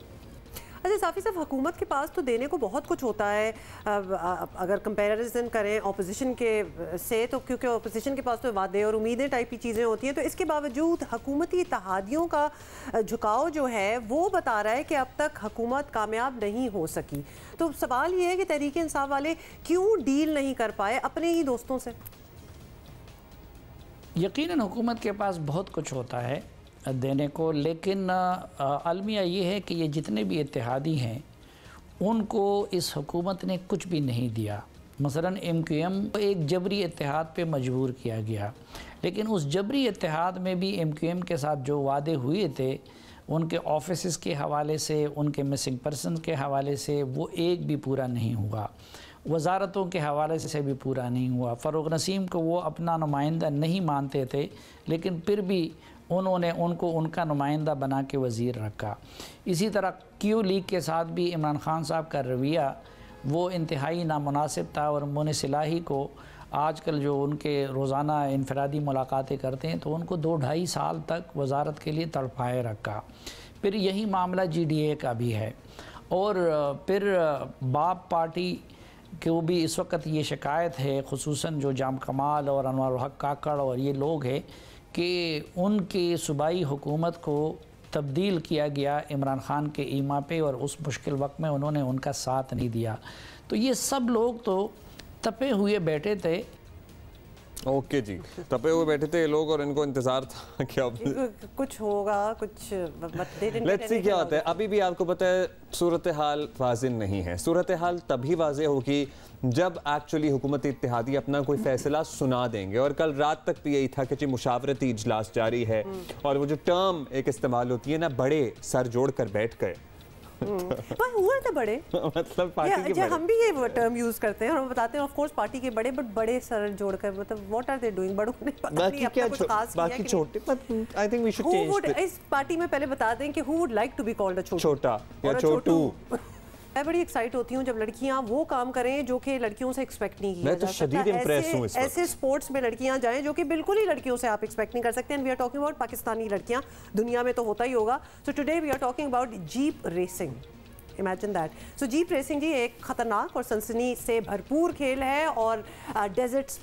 अच्छा साफ़ी साहब, हुकूमत के पास तो देने को बहुत कुछ होता है, अगर कंपैरिजन करें अपोजिशन के से, तो क्योंकि अपोजिशन के पास तो वादे और उम्मीदें टाइप की चीज़ें होती हैं, तो इसके बावजूद हुकूमती इत्तेहादियों का झुकाव जो है वो बता रहा है कि अब तक हुकूमत कामयाब नहीं हो सकी। तो सवाल ये है कि तहरीक इंसाफ वाले क्यों डील नहीं कर पाए अपने ही दोस्तों से?
यकीनन हुकूमत के पास बहुत कुछ होता है देने को, लेकिन अलमिया ये है कि ये जितने भी इत्तेहादी हैं उनको इस हुकूमत ने कुछ भी नहीं दिया। मसलन MQM को एक जबरी इत्तेहाद पे मजबूर किया गया, लेकिन उस जबरी इत्तेहाद में भी MQM के साथ जो वादे हुए थे उनके ऑफिस के हवाले से, उनके मिसिंग पर्सन के हवाले से, वो एक भी पूरा नहीं हुआ। वजारतों के हवाले से भी पूरा नहीं हुआ। फ़ारूक नसीम को वो अपना नुमाइंदा नहीं मानते थे, लेकिन फिर भी उन्होंने उनको उनका नुमाइंदा बना के वज़ीर रखा। इसी तरह क्यू लीग के साथ भी इमरान ख़ान साहब का रवैया वो इंतहाई नामुनासिब था, और मोने सिलाही को आजकल जो उनके रोज़ाना इनफरादी मुलाकातें करते हैं तो उनको 2-2.5 साल तक वजारत के लिए तड़पाए रखा। फिर यही मामला GDA का भी है, और फिर बाप पार्टी को भी इस वक्त ये शिकायत है, खुसूसन जो जाम कमाल और अनवर हक काकड़ और ये लोग हैं, कि उनके सूबाई हुकूमत को तब्दील किया गया इमरान ख़ान के ईमा पे, और उस मुश्किल वक्त में उन्होंने उनका साथ नहीं दिया। तो ये सब लोग तो तपे हुए बैठे थे।
ओके जी, तपे हुए बैठे थे ये लोग, और इनको इंतजार था कि अब
कुछ होगा, कुछ
लेट्स सी क्या होता है। अभी भी आपको पता है सूरत हाल वाज़ेह नहीं है। सूरत हाल तभी वाज़ेह होगी जब एक्चुअली हुकूमत इत्तेहादी अपना कोई फैसला सुना देंगे। और कल रात तक भी यही था कि मुशावरती इजलास जारी है, और वो जो टर्म एक इस्तेमाल होती है ना, बड़े सर जोड़ कर बैठ गए,
पर हुए थे बड़े
मतलब पार्टी के बड़े।
हम भी ये टर्म यूज करते हैं और हम बताते हैं ऑफ कोर्स पार्टी के बड़े, बट बड़े सर जोड़कर मतलब व्हाट आर दे डूइंग, बड़ों ने पता नहीं अपना कुछ खास किया
बाकी छोटे, but I think we should change
इस पार्टी में पहले बता दें कि who would like to be called a
छोटा या छोटू।
मैं बड़ी एक्साइट होती हूँ जब लड़कियाँ वो काम करें जो कि लड़कियों से एक्सपेक्ट नहीं किया
मैं तो शदीद इम्प्रेस हूँ इस वक्त।
ऐसे स्पोर्ट्स में लड़कियाँ जाएं जो कि बिल्कुल ही लड़कियों से आप एक्सपेक्ट नहीं कर सकते। And we are talking about Pakistani लड़कियाँ, दुनिया में तो होता ही होगा। So today we are talking about jeep racing. Imagine that. So jeep racing जी एक ख़तरनाक और सनसनी से भरपूर खेल है और डेजर्ट्स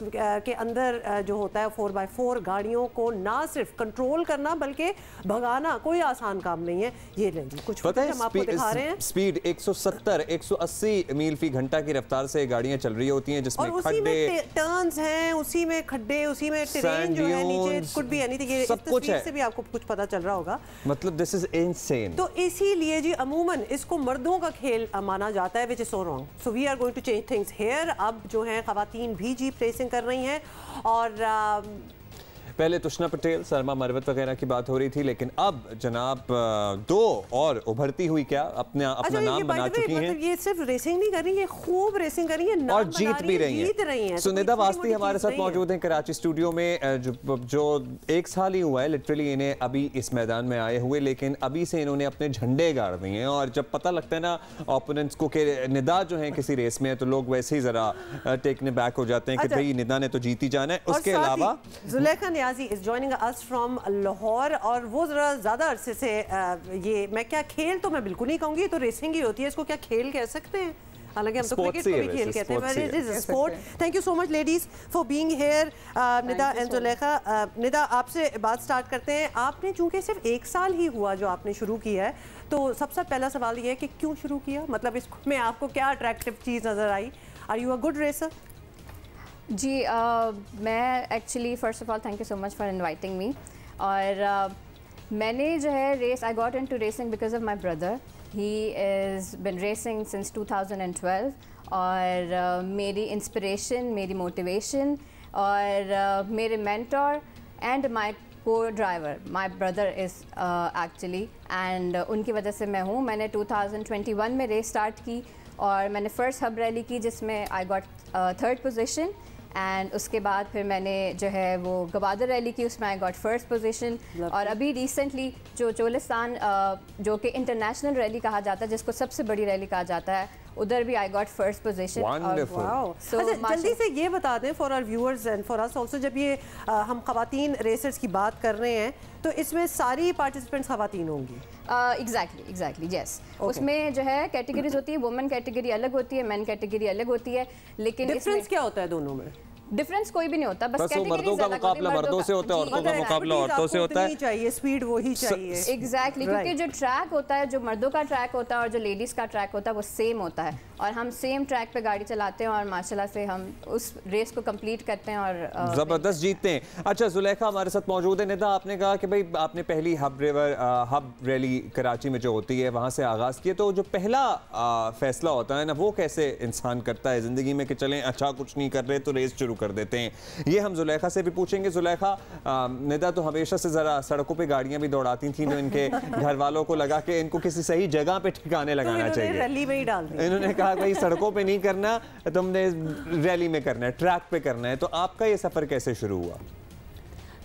के अंदर जो होता है 4x4 गाड़ियों को ना सिर्फ कंट्रोल करना बल्कि भगाना कोई आसान काम नहीं है। ये लें जी कुछ
पता है
हम आपको दिखा रहे हैं।
स्पीड 170-180 मील फी घंटा की रफ्तार से गाड़ियां चल रही होती हैं, जिसमें खड्डे,
टर्न्स हैं, उसी में खड्डे, उसी में टेरेन जो है नीचे, कुड बी एनीथिंग, ये
सब कुछ है।
से भी आपको कुछ पता चल रहा होगा।
मतलब दिस इज इनसेन।
तो इसीलिए जी अमूमन इसको मर्दों का खेल माना जाता है, which is so wrong. So we are going to change things here. अब जो है खवातीन भी जीप रेसिंग कर रही हैं और
पहले तुष्ना पटेल, सरमा मरवत वगैरह की बात हो रही थी, लेकिन अब जनाब दो और उभरती हुई क्या अपना नाम बना चुकी हैं।
ये सिर्फ रेसिंग नहीं कर रही, ये खूब रेसिंग कर रही है
और जीत भी रही हैं। सुनिधा वास्ती हमारे साथ मौजूद हैं कराची स्टूडियो में, जो 1 साल ही हुआ है लिटरली इन्हें अभी इस मैदान में आए हुए, लेकिन अभी से इन्होंने अपने झंडे गाड़ दिए हैं। और जब पता लगता है ना ओपोनेंट्स को कि निदा जो है किसी रेस में है, तो लोग वैसे ही जरा टेकने बैक हो जाते हैं कि भाई निदा ने तो जीत ही जाना है। उसके अलावा
Zulekha is joining us from Lahore, और वो जरा ज़्यादा अरसे से ये मैं क्या खेल तो मैं बिल्कुल नहीं कहूँगी, तो रेसिंग ही होती है, इसको क्या खेल कह सकते हैं? हालांकि हम तो क्रिकेट को भी खेल कहते हैं, but it is sport. Thank you so much ladies for being here. Nida and Zulekha, Nida आपसे बात स्टार्ट करते हैं। आपने चूंकि सिर्फ 1 साल ही हुआ जो आपने शुरू किया है, तो सबसे पहला सवाल ये है कि क्यों शुरू किया, मतलब इसमें आपको क्या अट्रैक्टिव चीज़ नज़र आई? Are you a good racer?
जी मैं actually first of all thank you so much for inviting me. और मैंने जो है race, I got into racing because of my brother. He is been racing since 2012 और मेरी इंस्पिरेशन, मेरी motivation और मेरे mentor and my co driver my brother is actually, and उनकी वजह से मैं हूँ। मैंने 2021 में रेस स्टार्ट की और मैंने फ़र्स्ट हब रैली की जिसमें I got 3rd position, and उसके बाद फिर मैंने जो है वो गवादर रैली की, उसमें आई गॉट 1st पोजीशन। और अभी रिसेंटली जो चोलिस्तान जो कि इंटरनेशनल रैली कहा जाता है, जिसको सबसे बड़ी रैली कहा जाता है, उधर भी आई गॉट 1st पोजीशन।
अच्छा, जल्दी से ये बता दें for our viewers and for us also, जब ये हम खवातीन रेसर्स की बात कर रहे हैं तो इसमें सारी पार्टिसिपेंट्स खवातीन होंगी?
Exactly yes. उसमें जो है कैटेगरीज होती है, वुमेन कैटेगरी अलग होती है, मेन कैटेगरी अलग होती है, लेकिन
डिफरेंस क्या होता है दोनों में?
डिफरेंस कोई भी नहीं होता, बस
मर्दों का मुकाबला मर्दों से होता है, औरतों का मुकाबला औरतों से होता है।
चाहिए स्पीड वही चाहिए।
एग्जैक्टली, क्योंकि जो ट्रैक होता है, जो मर्दों का ट्रैक होता है और जो लेडीज़ का ट्रैक होता है वो सेम होता है, और हम सेम ट्रैक पे गाड़ी चलाते हैं और माशाल्लाह से हम उस रेस को कंप्लीट करते हैं और
ज़बरदस्त जीतते हैं। अच्छा, जुलेखा हमारे साथ मौजूद है। निदा, आपने कहा कि भाई आपने पहली हब रैली कराची में जो होती है वहाँ से आगाज़ किया, तो जो पहला फैसला होता है ना, वो कैसे इंसान करता है ज़िंदगी में कि चलें अच्छा कुछ नहीं कर रहे तो रेस शुरू कर देते हैं? ये हम जुलेखा से भी पूछेंगे। जुलेखा, निदा तो हमेशा से ज़रा सड़कों पे गाड़ियाँ भी दौड़ाती थी, तो इनके घर वालों को लगा कि इनको किसी सही जगह पे ठिकाने लगाना चाहिए,
रैली में ही डाल दिया।
इन्होंने कहा भाई सड़कों पे नहीं करना, तुमने रैली में करना है, ट्रैक पे करना है। तो आपका ये सफ़र कैसे शुरू हुआ?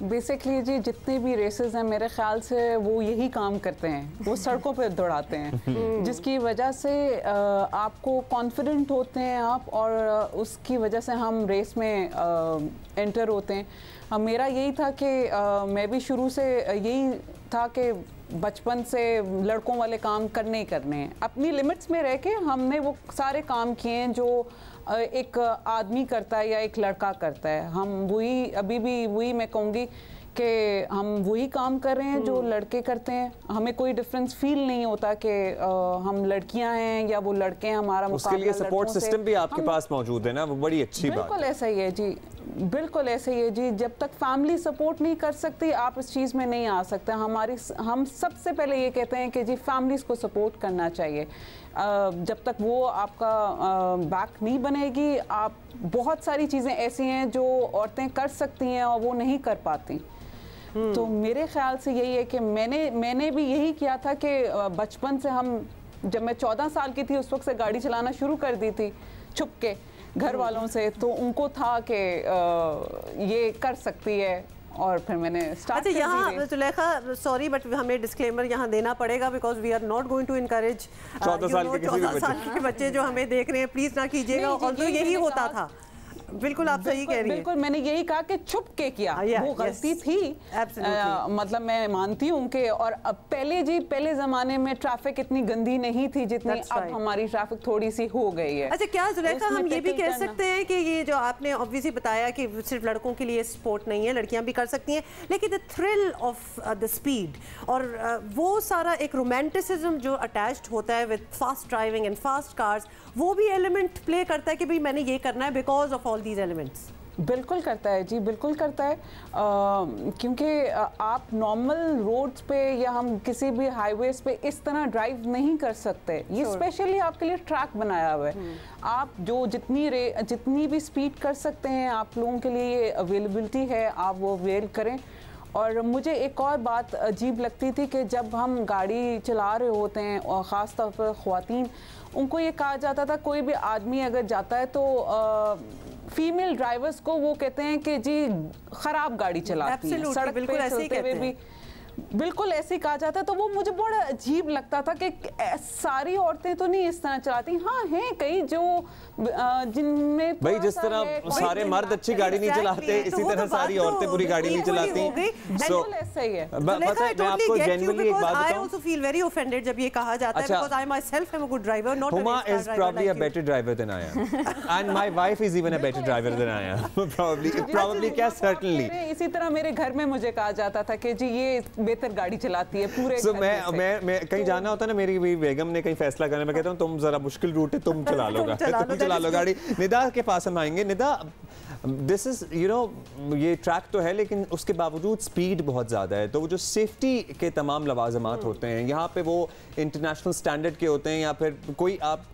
बेसिकली जी जितने भी रेसेस हैं मेरे ख्याल से वो यही काम करते हैं, वो सड़कों पे दौड़ाते हैं, जिसकी वजह से आपको कॉन्फिडेंट होते हैं आप, और उसकी वजह से हम रेस में एंटर होते हैं। मेरा यही था कि मैं भी शुरू से यही था कि बचपन से लड़कों वाले काम करने ही करने हैं, अपनी लिमिट्स में रह के हमने वो सारे काम किए हैं जो एक आदमी करता है या एक लड़का करता है। हम वही अभी भी वही मैं कहूँगी कि हम वही काम कर रहे हैं जो लड़के करते हैं। हमें कोई डिफरेंस फील नहीं होता कि हम लड़कियां हैं या वो लड़के हैं। हमारा
उसके लिए सपोर्ट सिस्टम भी आपके पास मौजूद है ना, वो बड़ी अच्छी बात है।
बिल्कुल ऐसा ही है जी, बिल्कुल ऐसे ही है जी। जब तक फैमिली सपोर्ट नहीं कर सकती आप इस चीज़ में नहीं आ सकते। हम सबसे पहले ये कहते हैं कि जी फैमिलीज को सपोर्ट करना चाहिए। जब तक वो आपका बैक नहीं बनेगी, आप बहुत सारी चीज़ें ऐसी हैं जो औरतें कर सकती हैं और वो नहीं कर पाती। तो मेरे ख्याल से यही है कि मैंने भी यही किया था कि बचपन से हम जब मैं 14 साल की थी उस वक्त से गाड़ी चलाना शुरू कर दी थी छुप के घर वालों से, तो उनको था कि ये कर सकती है और फिर मैंने स्टार्ट।
अच्छा, यहाँ जुलेखा सॉरी बट हमें डिस्क्लेमर यहाँ देना पड़ेगा because we are not going to encourage 14 साल के बच्चे जो हमें देख रहे हैं, प्लीज ना कीजिएगा। और तो यही होता था, बिल्कुल आप सही कह रही हैं।
बिल्कुल मैंने यही कहा कि छुप के किया, वो गलती थी। मतलब मैं मानती हूँ कि और अब पहले ज़माने में ट्रैफिक इतनी गंदी नहीं थी जितनी अब हमारी ट्रैफिक थोड़ी सी हो गई है।
अच्छा, क्या जुलेखा हम ये भी कह सकते हैं कि ये जो आपने ऑब्वियसली बताया कि सिर्फ लड़कों के लिए स्पोर्ट नहीं है, लड़कियां भी कर सकती हैं, लेकिन the thrill of the speed और वो सारा एक रोमांटिसिज्म जो अटैच्ड होता है with fast driving and fast cars, वो भी एलिमेंट प्ले करता है कि भाई मैंने ये करना है because of all these elements.
बिल्कुल करता है जी, बिल्कुल करता है। क्योंकि आप नॉर्मल रोड्स पे या हम किसी भी हाईवेज पे इस तरह ड्राइव नहीं कर सकते। ये स्पेशली आपके लिए ट्रैक बनाया हुआ है। आप जो जितनी भी स्पीड कर सकते हैं, आप लोगों के लिए ये अवेलेबिलिटी है, आप वो अवेल करें। और मुझे एक और बात अजीब लगती थी कि जब हम गाड़ी चला रहे होते हैं और ख़ास तौर पर ख़वातीन, उनको ये कहा जाता था कोई भी आदमी अगर जाता है तो फीमेल ड्राइवर्स को वो कहते हैं कि जी ख़राब गाड़ी चलाती है, सड़क पे चलते हुए भी बिल्कुल ऐसे कहा जाता है। तो वो मुझे बड़ा अजीब लगता था कि सारी औरतें तो नहीं इस तरह चलाती। हाँ हैं कई जो जिनमें
भाई जिस तरह सारे मर्द अच्छी गाड़ी नहीं चलाते, इसी तरह सारी औरतें पूरी गाड़ी नहीं चलाती।
सो ऐसा ही है।
मैं आपको जेन्युइनली एक बात बताऊं,
I also feel very offended जब ये कहा जाता है because I myself am a good driver, not
Huma is probably a better driver than I am, and my wife is even a better driver than I am. Probably क्या certainly.
इसी तरह मेरे घर में मुझे कहा जाता था कि जी ये बेहतर गाड़ी चलाती है पूरे।
So मैं कहीं जाना होता है ना, मेरी बेगम ने कहीं फैसला करना, मैं कहता हूँ तुम जरा मुश्किल रूट है, तुम चला लो गाड़ी। निदा के पास हम आएंगे। Nida, this is you know ये ट्रैक तो है लेकिन उसके बावजूद स्पीड बहुत ज़्यादा है, तो वो जो सेफ्टी के तमाम लवाजमात होते हैं यहाँ पे वो इंटरनेशनल स्टैंडर्ड के होते हैं, या फिर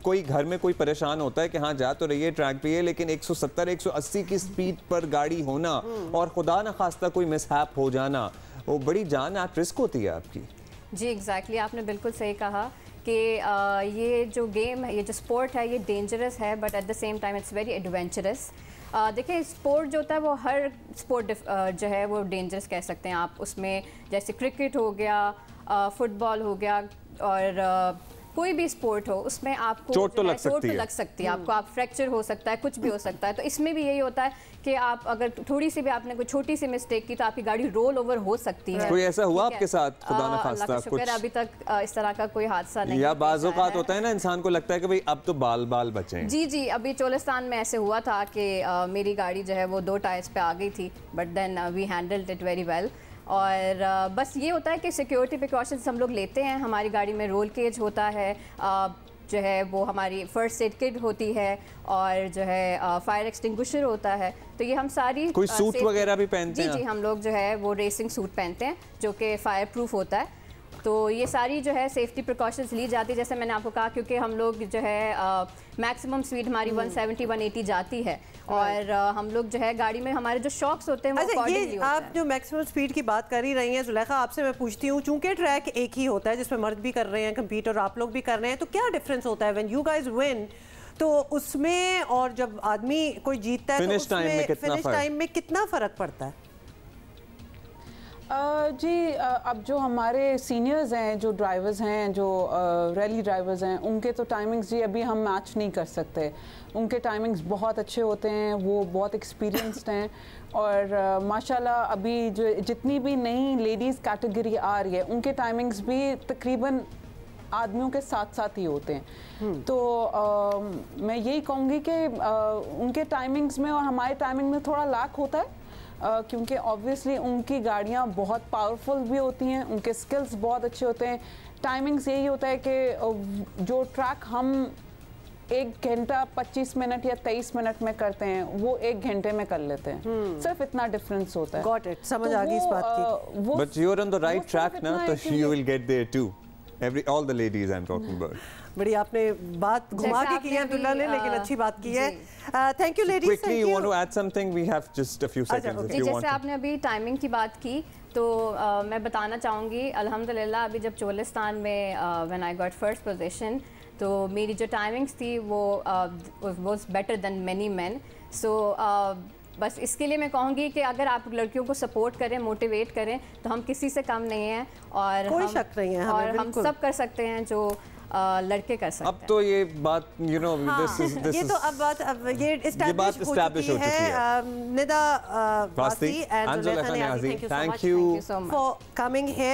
कोई घर में कोई परेशान होता है कि हाँ जा तो रही है ट्रैक पे है, लेकिन 170-180 की स्पीड पर गाड़ी होना और खुदा न खास्ता कोई मिसहैप हो जाना, वो बड़ी जान एट रिस्क होती है आपकी।
जी एग्जैक्टली, आपने बिल्कुल सही कहा कि ये जो गेम है, ये जो स्पोर्ट है, ये डेंजरस है but at the same time it's very adventurous. देखिए स्पोर्ट जो होता है वो हर स्पोर्ट जो है वो डेंजरस कह सकते हैं आप। उसमें जैसे क्रिकेट हो गया, फुटबॉल हो गया और कोई भी स्पोर्ट हो उसमें आपको
चोट तो लग
सकती है आपको, आप फ्रैक्चर हो सकता है, कुछ भी हो सकता है। तो इसमें भी यही होता है कि आप अगर थोड़ी सी भी आपने कोई छोटी सी मिस्टेक की तो आपकी गाड़ी रोल ओवर हो सकती है।
कोई ऐसा हुआ आपके साथ? खुदा न खास्ता
कुछ अभी तक इस तरह का कोई हादसा नहीं।
या बाज़-औक़ात होता है ना, इंसान को लगता है कि भाई अब तो बाल बचे।
जी अभी चोलिस्तान में ऐसे हुआ था कि मेरी गाड़ी जो है वो 2 टायर्स पे आ गई थी, but then we handled it very well. और बस ये होता है कि सिक्योरिटी प्रिकॉशंस हम लोग लेते हैं। हमारी गाड़ी में रोल केज होता है, जो है वो हमारी फर्स्ट एड किट होती है और जो है फायर एक्सटिंग्विशर होता है। तो ये हम सारी
कोई सूट वगैरह भी पहनते हैं?
जी हम लोग जो है वो रेसिंग सूट पहनते हैं जो कि फायर प्रूफ होता है। तो ये सारी जो है सेफ्टी प्रिकॉशंस ली जाती है, जैसे मैंने आपको कहा, क्योंकि हम लोग जो है मैक्सिमम स्पीड हमारी 170-180 जाती है और हम लोग जो है गाड़ी में हमारे जो शॉक्स होते हैं वो अकॉर्डिंगली होते हैं।
आप जो मैक्सिमम स्पीड की बात कर ही रही हैं जुलेखा, आपसे मैं पूछती हूँ, चूंकि ट्रैक एक ही होता है जिसमें मर्द भी कर रहे हैं कम्पीट और आप लोग भी कर रहे हैं, तो क्या डिफरेंस होता है व्हेन यू गाइज विन तो उसमें और जब आदमी कोई जीतता है
फिनिश
टाइम में कितना फ़र्क पड़ता है?
जी अब जो हमारे सीनियर्स हैं, जो ड्राइवर्स हैं, जो रैली ड्राइवर्स हैं, उनके तो टाइमिंग्स जी अभी हम मैच नहीं कर सकते। उनके टाइमिंग्स बहुत अच्छे होते हैं, वो बहुत एक्सपीरियंस्ड हैं और माशाल्लाह अभी जो जितनी भी नई लेडीज़ कैटेगरी आ रही है उनके टाइमिंग्स भी तकरीबन आदमियों के साथ ही होते हैं। तो मैं यही कहूँगी कि उनके टाइमिंग्स में और हमारे टाइमिंग में थोड़ा लैक होता है, क्योंकि ऑब्वियसली उनकी गाड़ियाँ बहुत पावरफुल भी होती हैं, उनके स्किल्स बहुत अच्छे होते हैं। टाइमिंग्स यही होता है कि जो ट्रैक हम 1 घंटा 25 मिनट या 23 मिनट में करते हैं वो 1 घंटे में कर लेते हैं। सिर्फ इतना डिफरेंस होता है।
Got it, समझ आ गई इस बात की।
But you're on the right track ना, तो you will get there too. all the ladies I'm talking about.
बड़ी आपने बात घुमा के की है अब्दुल्ला ने, लेकिन अच्छी बात की है. Thank you ladies.
Quickly, you want to add something? We have just a few seconds if you want.
जैसे आपने अभी टाइमिंग की बात की तो मैं बताना चाहूँगी अल्हम्दुलिल्लाह अभी जब चोलिस्तान में when I got first position तो मेरी जो टाइमिंग्स थी वो was better than many men. So बस इसके लिए मैं कहूँगी कि अगर आप लड़कियों को सपोर्ट करें, मोटिवेट करें तो हम किसी से कम नहीं हैं और
कोई शक नहीं है,
और हम सब कर सकते हैं जो लड़के कर सकते हैं.
अब तो ये बात you know this is
ये तो अब बात ये एस्टैब्लिश हो चुकी है. Nida Wasi and Zulaikha Niazi, thank you so much for coming here.